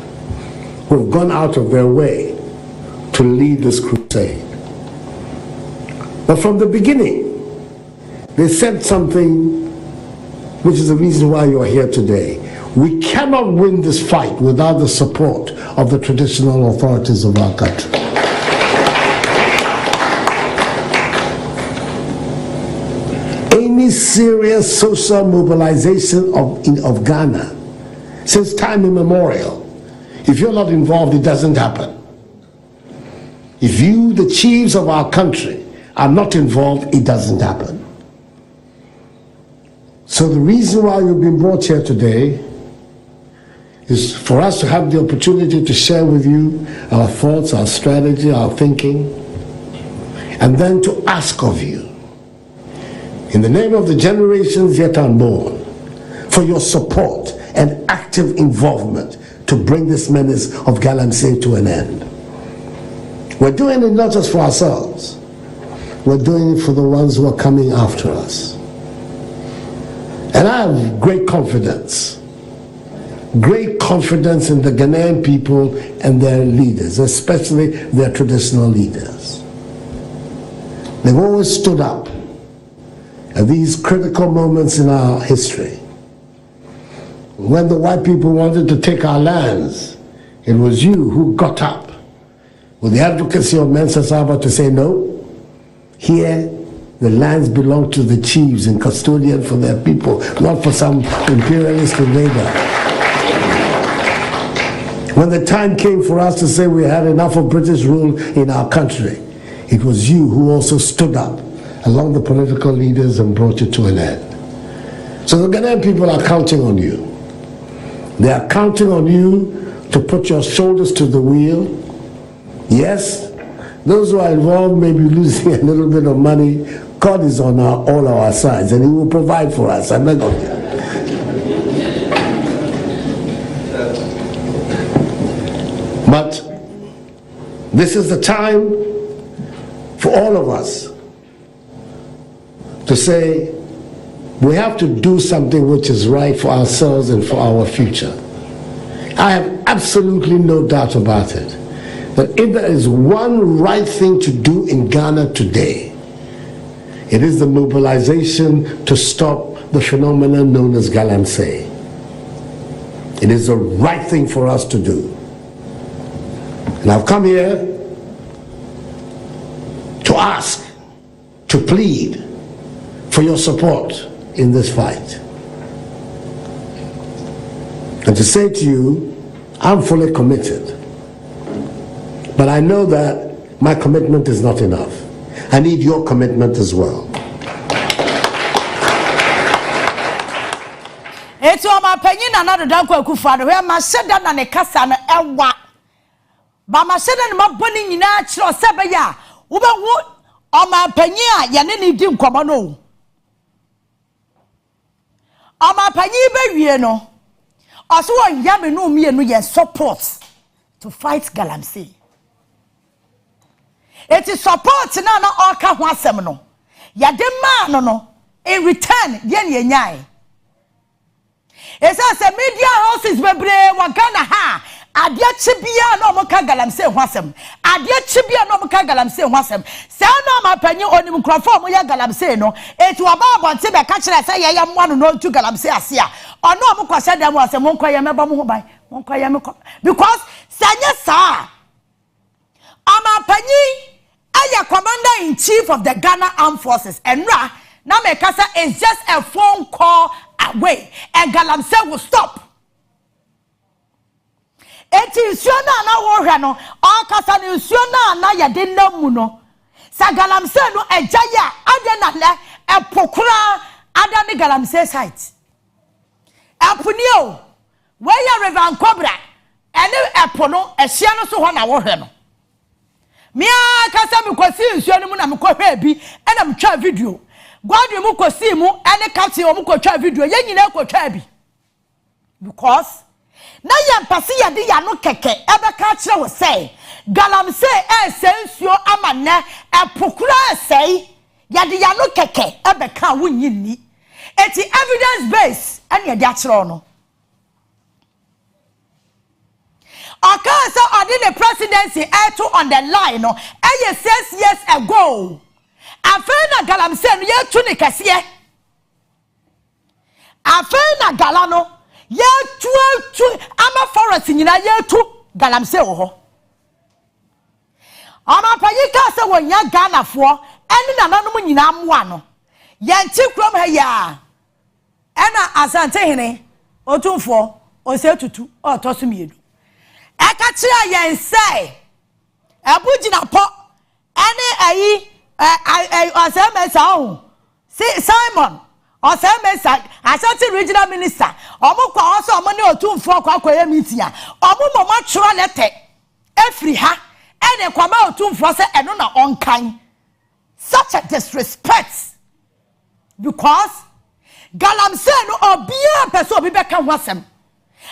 who have gone out of their way to lead this crusade. But from the beginning, they said something which is the reason why you are here today. We cannot win this fight without the support of the traditional authorities of our country. Any serious social mobilization of Ghana, since time immemorial, if you're not involved, it doesn't happen. If you, the chiefs of our country, are not involved, it doesn't happen. So the reason why you've been brought here today is for us to have the opportunity to share with you our thoughts, our strategy, our thinking, and then to ask of you, in the name of the generations yet unborn, for your support and active involvement to bring this menace of Galamsey to an end. We're doing it not just for ourselves, we're doing it for the ones who are coming after us. And I have great confidence in the Ghanaian people and their leaders, especially their traditional leaders. They've always stood up at these critical moments in our history. When the white people wanted to take our lands, it was you who got up with the advocacy of Mensa Saba to say, no, here the lands belong to the chiefs and custodian for their people, not for some imperialist invader. When the time came for us to say we had enough of British rule in our country, it was you who also stood up along the political leaders and brought it to an end. So the Ghanaian people are counting on you. They are counting on you to put your shoulders to the wheel. Yes, those who are involved may be losing a little bit of money. God is on all our sides, and He will provide for us. I'm not going to. But this is the time for all of us to say we have to do something which is right for ourselves and for our future. I have absolutely no doubt about it. But if there is one right thing to do in Ghana today, it is the mobilization to stop the phenomenon known as Galamsey. It is the right thing for us to do. And I've come here to ask, to plead for your support in this fight. And to say to you, I'm fully committed. But I know that my commitment is not enough. I need your commitment as well. It's all my opinion, another Danko Kufado, where my sedan and a cassan ewa. But my sedan, my bunning in natural Sabaya, Uba wood, or my opinion, Yanini Dim Comano. On my opinion, no. Also, Yamino me and me support to fight Galamsey. It is support na na oka ho asem no. Ya de man no in return yen ye nyai. Esa media houses bebre wa Ghana ha. Adia chibia no mo ka galamsey ho asem. Adia chibia no mo ka galamsey ho asem. Se no ma panyi onim nkrofo mo ya galamsey no. Etu aba abonte be ka kire se ye mo no no tu galamsey ase a. Ono mo kwase dem asem mo nkwa ye meba mo ho ban. Mo nkwa ye me because sanye sa ama panyi aya commander in chief of the Ghana Armed Forces enra na me kasa is just a phone call away and galamsey will stop. Eti nsuona na wo hwe no akasa ne nsuona na ye de namu no sa galamsey no ejaya ade na le epokura ada ne galamsey site apunio we ya river cobra ene epo no ehia no so ho na wo hwe no me akasa me kwasi nsuona mu na me kohwe bi ena me twa video gwadu mu kwasi mu ene captain o mu kwatwa video ye nyina kwatwa bi because na yampase yade ya no keke ebeka kire wo sei galamsey esensuo amane epokura sei yade ya no keke ebeka wo nyinni eti evidence base ene yade akire no akasa odi the presidency to on the line no 6 years ago afena galamsey no ye tu ne kase afena galano ye tu ama forest nyina ye tu galamsey wo ho ama payika se wonya Ghana fo eni nananom nyina amoa no ye nti krom ha ya ena asante hene otumfo osetutu otosumienu eka kire ye nse abugina po eni ayi osemesa o Simon Osemesa Ashanti regional minister omukwa oso omone otumfo kwakoye meeting omumoma tworo lete efri ha ene kwama otumfo se eno na onkan such a disrespect because galamsey no obia person obi beka ho asem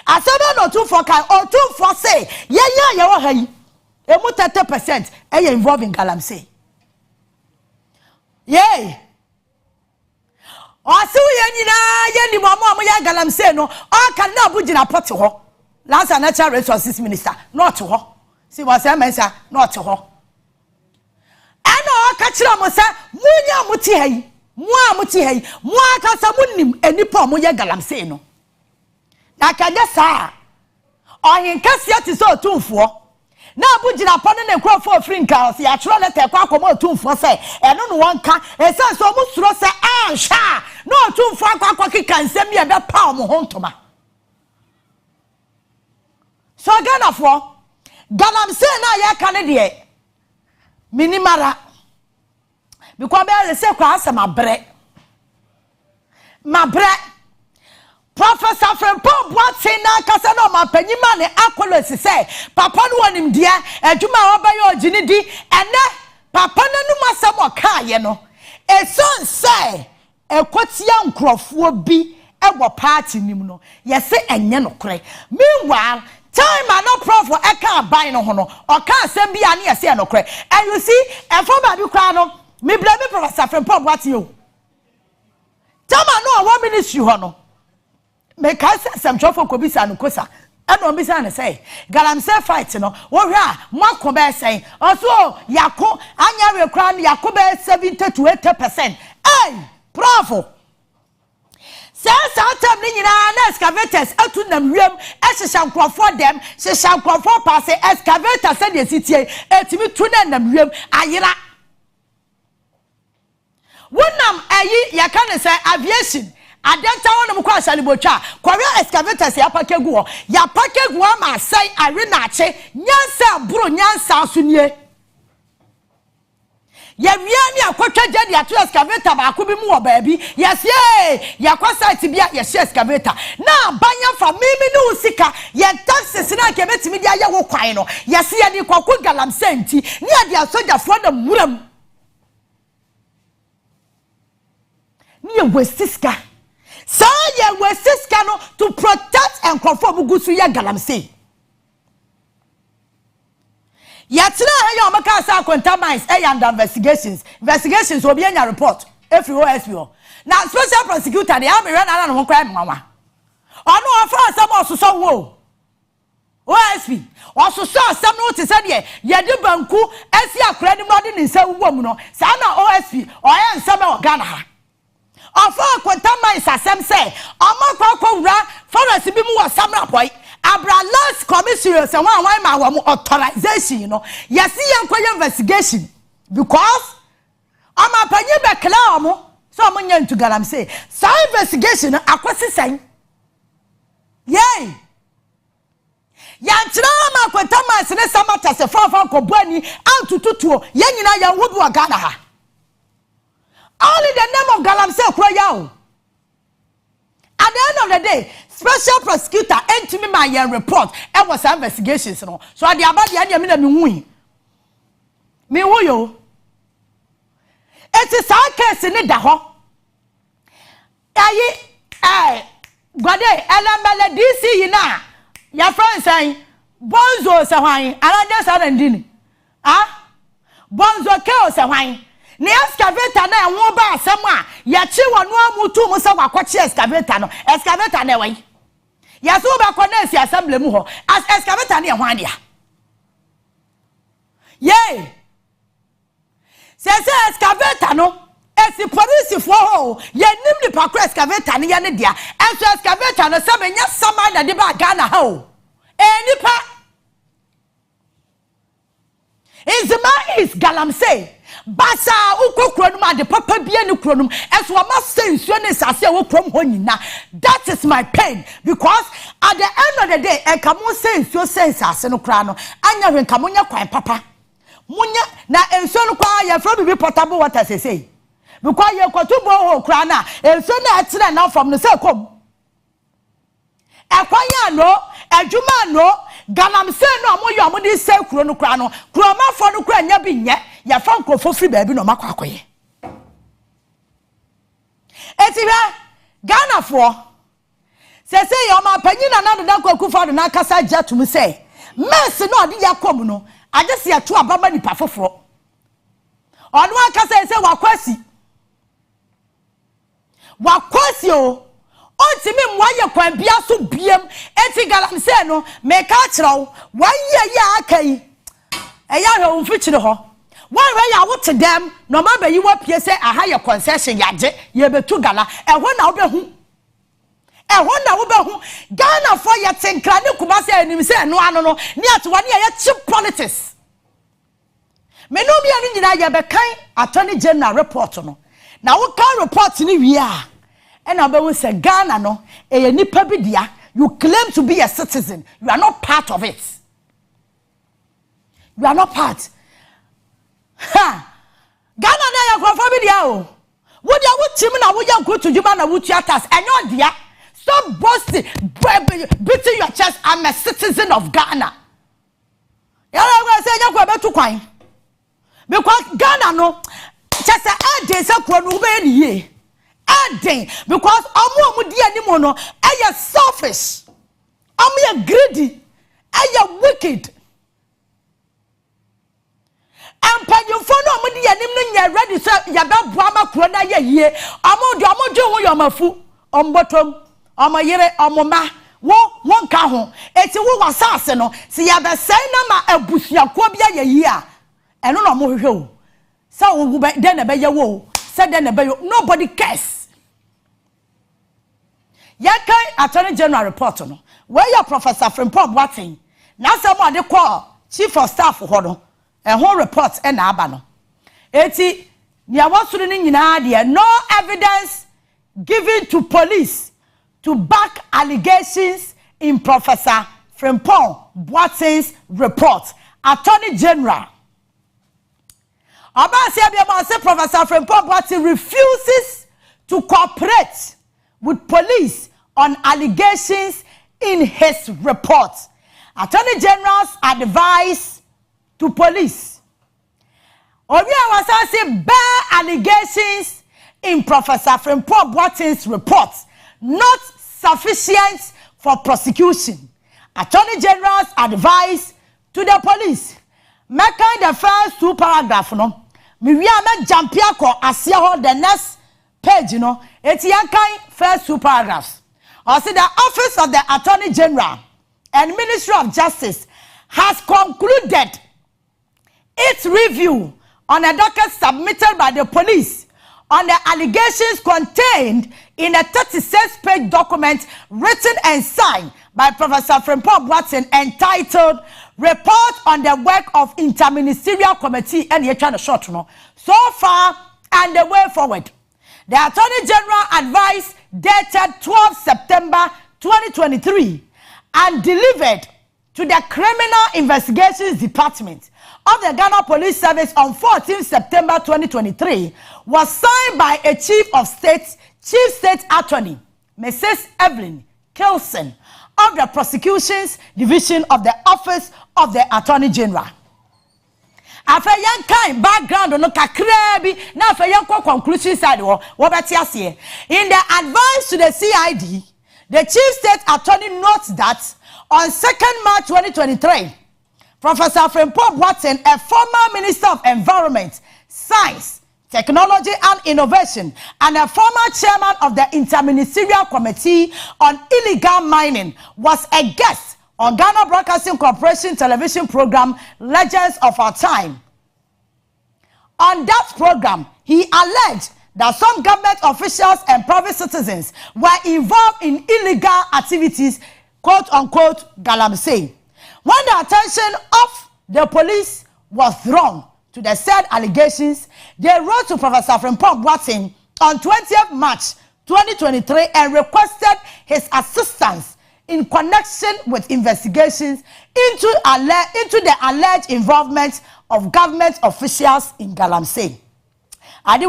asema no otumfo kan otumfo se ye wo ha yi emu 30% eye involving galamsey yey Osi ye nyina ye ni mo ya galamsey no aka na abugina pot ho last natural resources minister not ho si was mensa not ho ana aka kire mo se munya muti hayi muti hayi mu aka sa munnim enipa mo ya galamsey no na kanya sa oyin kase ati so otumfo na abugina pone ne krofo frinka si atro letter kwa akomo otumfo se eno no wonka ese so mu suro se ansha no otumfo akwa kika nsem ye be pa mo hontoma so Ghana fo galamsey na ye ka ne de minimara because be se kwa asema mabre Professor Frempo Boateng na kasa no mapanyima ne akolosi se papa no wonim dia adwuma obaye ogini di ene papa nanum asem okaaye no eson se ekotia nkrofo bi ewo party nim no yese enye no kore meanwhile time no profo eka aban no ho no oka asem bia ne yese no kore and you see efoma bi kwa no me blame Professor Frempo Boateng o time no one ministry ho no me ka sem chofo ko bisa no kosa eno bisa ne say galamsey fight no wo hwe a mwako be say oso yako anya we kra no yako be 70 to 80%. Hey bravo sa tam ni nyina na excavators atu nam wiem ehyehyam krofo dem hyehyam krofo pass excavator se de sitie etimi tu na nam wiem ayira wonam ayi yakane say aviation adenta wonu mko asalibotwa korea excavators ya pakegu ho ya pakegu ama sai arena ache nyansa buru nyansa asunie ya wiani akotwa jadi atu excavator ba ko bi mu wo baabi yes ye ya kwa site bia ya share excavator na banya fa mimi ni usika ya taxes na ke betimi dia ya wo kwan no yes ya ni kwaku galamsey nti ni ade asoja fo na muram ni ye westiska so ye westiska no to protect and conform gusu ya galamsey yatina ha ya omaka sa contaminants and investigations obi anya report every OSPO now special prosecutor dey am run na no kwa mama Ono afa asam ososo wo. OSP. Ososo asam no te se de ye de banku esi akura ni mode ni nsa wuwo mu no. Sa na OSP oye nsam e Ghana ha. Ofa kwantama isasem se amakwa wura forest bi mu wo samra boy. Abra last commission say why ma wo authorization, you know. Yes, yan investigation because ama panyi be clear mo so mo nya ntu garam say sa investigation akwese san yey yan tira ma kwenta ma sene samata se fa ko buani antututuo ye nyina ya wodu Ghana ha only the name of galamsey kura ya. At the end of the day, special prosecutor entimi my report and was investigations no. So at the about the end me wu yo. It is our case in the ho. Gode LML DC yina. Your friend saying bonzo se hwan anade sa ndini. Ah? Bonzo ke o se hwan. Ne excavator na enwo ba asem a ya chi wonu amutu mu se kwakoche excavator no excavator na ewai ya so ba ko na si assembly mu ho as excavator na ehwan dia ye se excavator no esi police fo ho ye nim ni pa ko excavator ne ya ne dia enso excavator no se menya sama na de ba Ghana ha o enipa Izima is galamsey basa ukokro no ade papa bia ne kro no eso ma sensuo ne sase wo krom ho nyina. That is my pain because at the end of the day e ka mo sensuo sensase no kra no anya hwen ka mo nya kwan papa munya na ensuo no kwa ya from be potable water say because ye kwato bo ho kra na ensuo na atere na from no say kom ekwanya no adwuma no galamsey no amoyo amodi se kro no kra no kro ma fo no kra nya bi nye ya fa nkofo free baby no makwa akoye etiba Ghana for say your ma panyina na do kwakufa do na kasa jatum say mess no ade yakom no age se ato ababa nipa foforo ono akasa say wakwasi o ontimi mwaye kwan bia so biem eti galamsey no me ka kirawo waye ya akai eya hwe mfichire ho one way ya wote dem no ma be yi wa pie say aha ye concession yaje ye betu gala ehwo na obehu Ghana for ye tenkra ne kuma say anim say no ano no ni atwa ne ye cheap politics me no bia ni nyina ye be kan attorney general report no na wo kan report ni wi a e na obehu say Ghana no e nipa bi dia you claim to be a citizen you are not part of it you are not part. Ha! Ghana na ya kwa family o. Wo dia wo tim na wo ya go to Juba na wo tuatas enyo dia. Stop boasting, beating your chest. I'm a citizen of Ghana. Ya go say ya kwa betu kwan. Because Ghana no just a day say kwa no be ni ye. Aden because omo dia ni mo no eye selfish. Omo greedy. Eye wicked. Empanyufo no mudi yanim no nya ready so ya ba boa makro na ye yie amodo amojo ho yomafu ombotom omayere omoma wo nka ho eti wo wasase no si ya be sai na ma abusuako bia ye yie a eno no mo hwehwe o sa wo be den na be ye wo sa den na be yo nobody cares ya kai attorney general report no where your professor Frimpong Boateng na say mo ade call chief of staff ho no a whole report and abano. Eti nia wasuru ni nyina de no evidence given to police to back allegations in Professor Frimpong Boateng's report. Attorney General Abasi Abiama say Professor Frimpong Boateng refuses to cooperate with police on allegations in his report. Attorney General's advice to police. Obi was say bare allegations in Professor Frimpong Boateng's report not sufficient for prosecution. Attorney General's advice to the police. Make the first two paragraphs no. Me we am jampia ko asia ho the next page no. Eti yankai first two paragraphs. Also, the Office of the Attorney General and Ministry of Justice has concluded its review on a docket submitted by the police on the allegations contained in a 36-page document written and signed by Professor Frimpong Watson entitled Report on the Work of Interministerial Committee and you're trying to short so far and the way forward. The Attorney General advice dated 12 September 2023 and delivered to the Criminal Investigations Department of the Ghana Police Service on 14 September 2023 was signed by a Chief State Attorney, Mrs. Evelyn Kilson, of the Prosecutions Division of the Office of the Attorney General. After young kind background no kakrebi na after young conclusion side in the advice to the CID, the Chief State Attorney notes that on 2nd March 2023, Professor Frimpong Watson, a former Minister of Environment, Science, Technology and Innovation, and a former Chairman of the Interministerial Committee on Illegal Mining, was a guest on Ghana Broadcasting Corporation television program Legends of Our Time. On that program, he alleged that some government officials and private citizens were involved in illegal activities, quote-unquote, galamsey. When the attention of the police was drawn to the said allegations, they wrote to Professor Frimpong Watson on 20th March 2023 and requested his assistance in connection with investigations into the alleged involvement of government officials in galamsey. On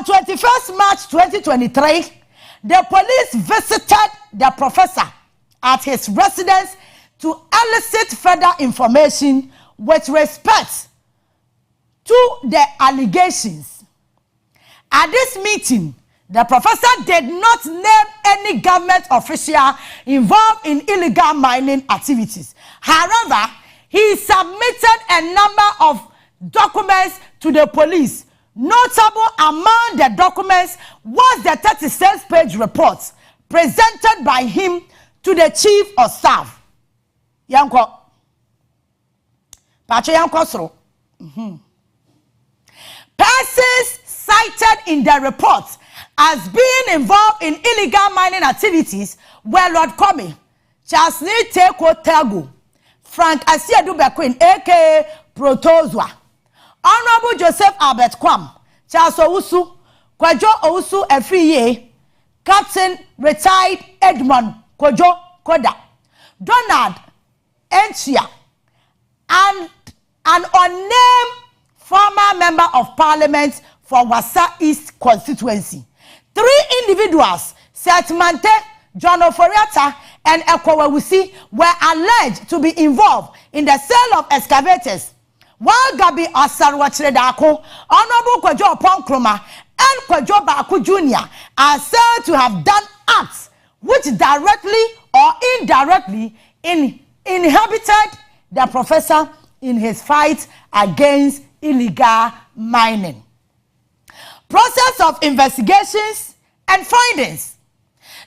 21st March 2023, the police visited the professor at his residence to elicit further information with respect to the allegations. At this meeting, the professor did not name any government official involved in illegal mining activities. However, he submitted a number of documents to the police. Notable among the documents was the 36-page report presented by him to the Chief of Staff. Yanko. Pache Yanko Sro. Persons cited in the report as being involved in illegal mining activities were Lord Comey, Charles Teko Tego, Frank Asiedu Bequin, aka Protozwa, Honorable Joseph Albert Kwam, Charles Owusu, Kwajo Owusu Efriye, Captain retired Edmund Kwajo Koda, Donald Enchia, and an unnamed former member of parliament for Wasa East constituency. 3 individuals, Seth Mante, John Oforiata, and Ekwawawusi, were alleged to be involved in the sale of excavators, while Gabi Asarwachredako, Honorable Kwajo Ponkroma, and Kwajo Baku Jr. are said to have done acts which directly or indirectly inhabited the professor in his fight against illegal mining. Process of investigations and findings.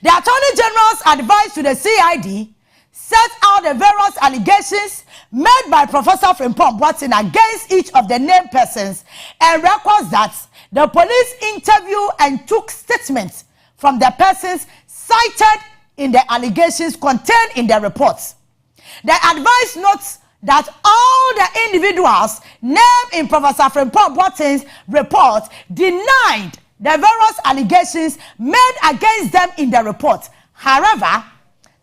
The Attorney General's advice to the CID set out the various allegations made by Professor Frimpong Watson against each of the named persons and records that the police interviewed and took statements from the persons cited in the allegations contained in the reports. The advice notes that all the individuals named in Professor Frimpong Watson's report denied the various allegations made against them in the report. However,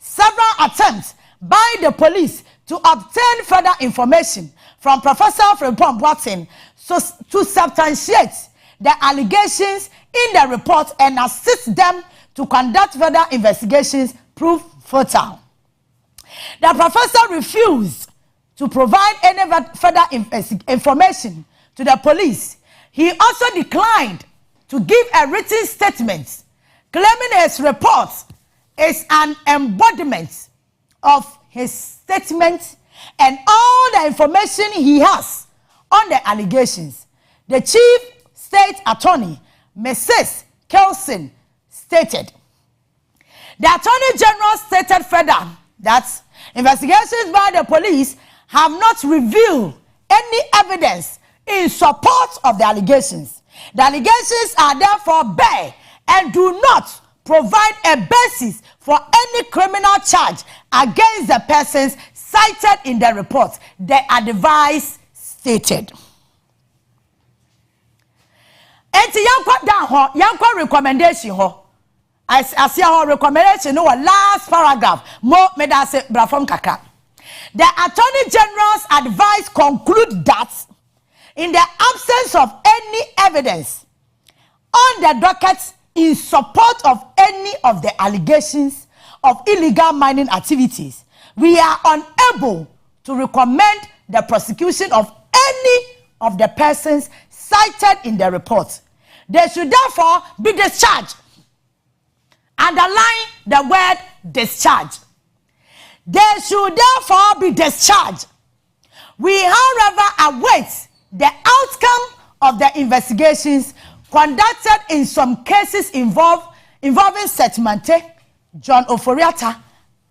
several attempts by the police to obtain further information from Professor Frimpong Watson to substantiate the allegations in the report and assist them to conduct further investigations proved futile. The professor refused to provide any further information to the police. He also declined to give a written statement, claiming his report is an embodiment of his statement and all the information he has on the allegations. The Chief State Attorney, Mrs. Kelson, stated. The Attorney General stated further that investigations by the police have not revealed any evidence in support of the allegations. The allegations are therefore bare and do not provide a basis for any criminal charge against the persons cited in the report, the advice stated. Enti yankwa down ho, yankwa recommendation ho. I see our recommendation no last paragraph. Mo me da se brafom kaka. The Attorney General's advice conclude that in the absence of any evidence on the docket in support of any of the allegations of illegal mining activities, we are unable to recommend the prosecution of any of the persons cited in the report. They should therefore be discharged. Underline the word discharge. They should therefore be discharged. We, however, await the outcome of the investigations conducted in some cases involving Setmante, John Oforiata,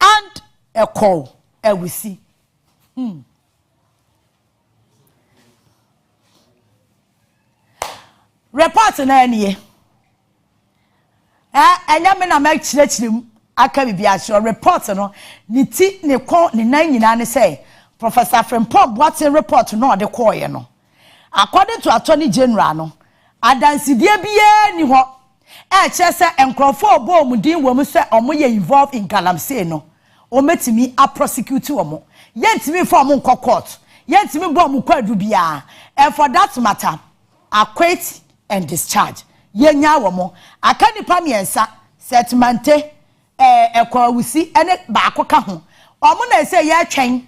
and Eko Ewisi. Report na any. Enyame na make chirechim aka bibia sure report no ni ti ne kon ne nan nyina ne say Professor Frimpong Boateng report no de koye no. According to Attorney General no, adansidie biye ni ho. Che se enkrofo obo omudin wo mu se omo ye involved in galamsey no. O metimi a prosecute omo. Yentimi for omo nko court. Yentimi bo omo kwadu bia. And for that matter, acquit and discharge. Yenya womo. Aka nipa miensa Setmante Eko Ewisi ene baako ka ho. Omo na say ye twen.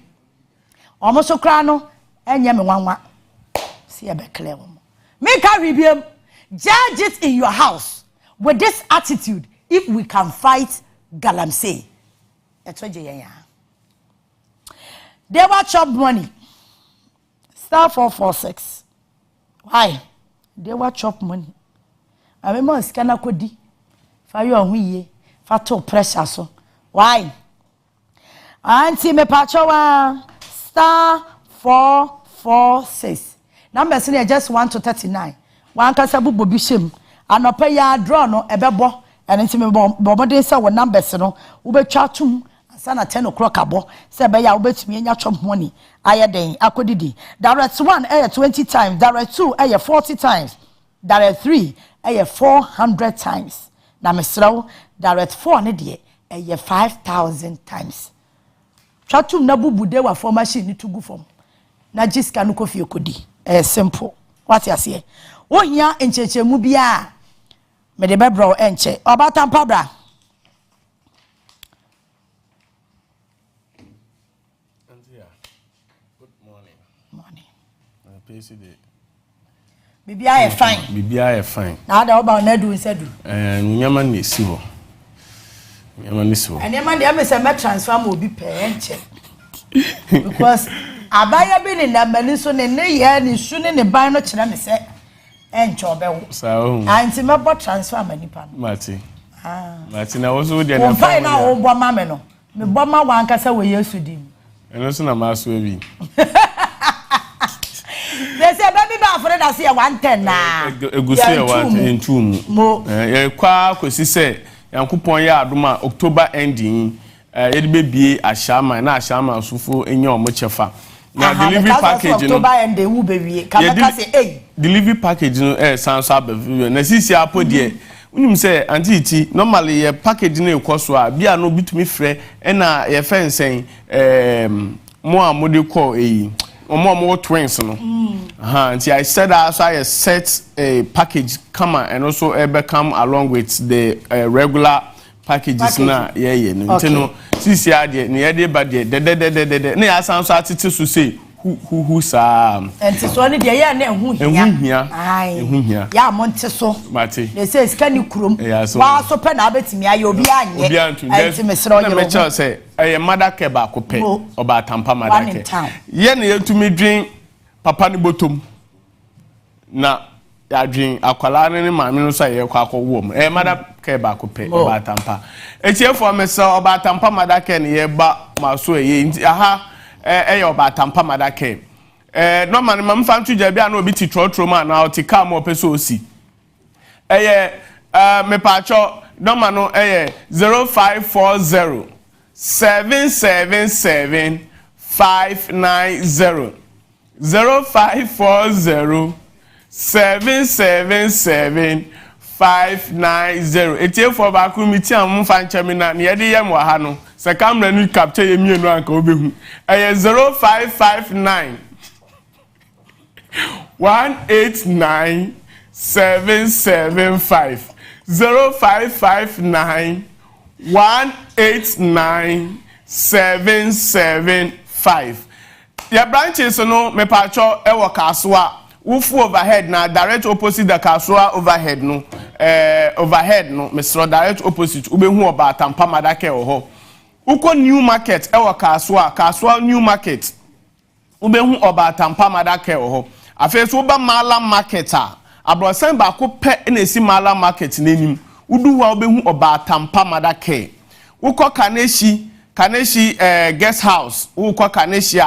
Omo so kra no enye me nwanwa. See be clear womo. Make a review. Judge it in your house with this attitude if we can fight galamsey. They were chop money. Star 446. Why? They were chop money. I remember scanner kodi. For you and we for to pressure so. Why? Auntie me pachowa star 446. Number senior just 1 to 39. One kasabu bobishem. Anope ya draw no ebebo. And it's me bomodin sa wo numbers no. Ube chatum. Sana 10 o'clock abo. Sebe ya ube timi enya chop money. Aye den akodidi. Direct 1 20 times. Direct 2 40 times. Direct 3 400 times. Na mesrawo direct 4 ne de 5,000 times. Chatum na bubude wa for machine ni tugu form. Na jiska no kofi okodi. Simple. What you say? Oh, here in Cheche Mubia. Me de bebro enche. Obata Pabra. Good morning. Morning. Bibia is fine. Bibia is fine. Now the about Nedu is said. Nyaman is sivo. Nyaman is sivo. And Yaman, the MSM transform will be enche. Because abaya bi ni nambani so ne ye ni su ne ban no kire ne se encho bewo sao anti mebo transfer manipa no mati mati na wo so de na fa na wo bo ma me no me bo ma wan kasa we Yesu dim eno so na ma so ebi they say baby ba for that say 110 na egusi e 110 mu ye kwa kosi se yankopon ya adoma October ending ye de bebie ashama na ashama sufo enye omo chefa na delivery package no October end wu bewie kamaka say delivery package no sanso abavu na sisi apo de unim say anti normally ye package no ekoso a bia no bitumi frɛ na ye fensen mo amode call omo twins no anti I said I set a package come and also come along with the regular packages na yeah no ntino sisi ade na ye de ba de na ya sanso atete so say who sa enti so ne de ye na ehu hia ya monte so mate they say skani krom wa so pe na betimi aye obi anye enti mesro na me cha say mother care ba ko pe oba tampa mother care ye na yetumi dwen papa ne botom na ya dwen akwala ne maame no so ye kwa akọwo mu mada ke ba ko pe Obatampa etiefo mesa Obatampa mada ke ne ye ba maso ye aha ye Obatampa mada ke no man mam fa ntuje bia na obi ti trotro ma na o ti ka mo peso osi me pa cho no man no 0540 777 590 0540 777 590 etiefo ba ku mi ti am fa nchemi na ne yede yem wa ha no se camera nu capture ye mienu anka obehu 0559 189 775 0559 189 775 ya branches no me pacho ewo Kaswa Ufu overhead na direct opposite the Kaswa overhead no overhead no Mr. direct opposite ubehu Obatampa madake oho uko new market ewo Kaswa new market ubehu Obatampa madake oho afeso uba mala market abrosan ba ko pe na esi mala market nenim uduwa ubehu Obatampa madake uko Kaneshi guest house uko Kaneshi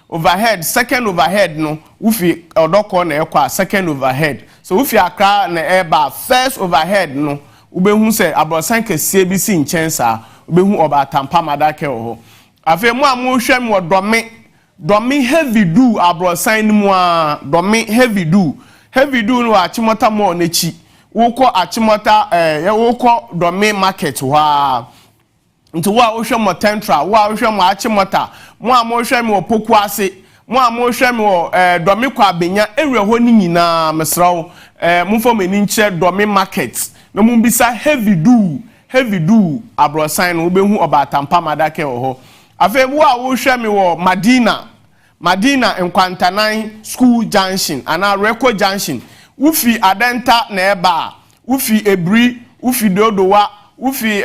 overhead second overhead no ufi odoko na ekwa second overhead so ufi akra na eba first overhead no ubehu se abrosan kese bi si nchensa ubehu Obatampa madake oho afi mu amu hwem wo domi heavy do abrosan ni mu a domi heavy do no achimota mo nechi woko achimota woko domi market wa nti wa wo hwe mo central wa wo hwe mo achimota mo a mo hwe mo poku ase mo a mo hwe mo domi kwa abenya ewe ho ni nyina mesrawo mo fo mani nche domi market no mo bisa heavy do abrosan no behu Obatampa madake ho afi wo a wo hwe me wo Madina Nkwantanan School Junction ana Reco Junction ufi Adenta na eba ufi Ebri ufi Dodowa ufi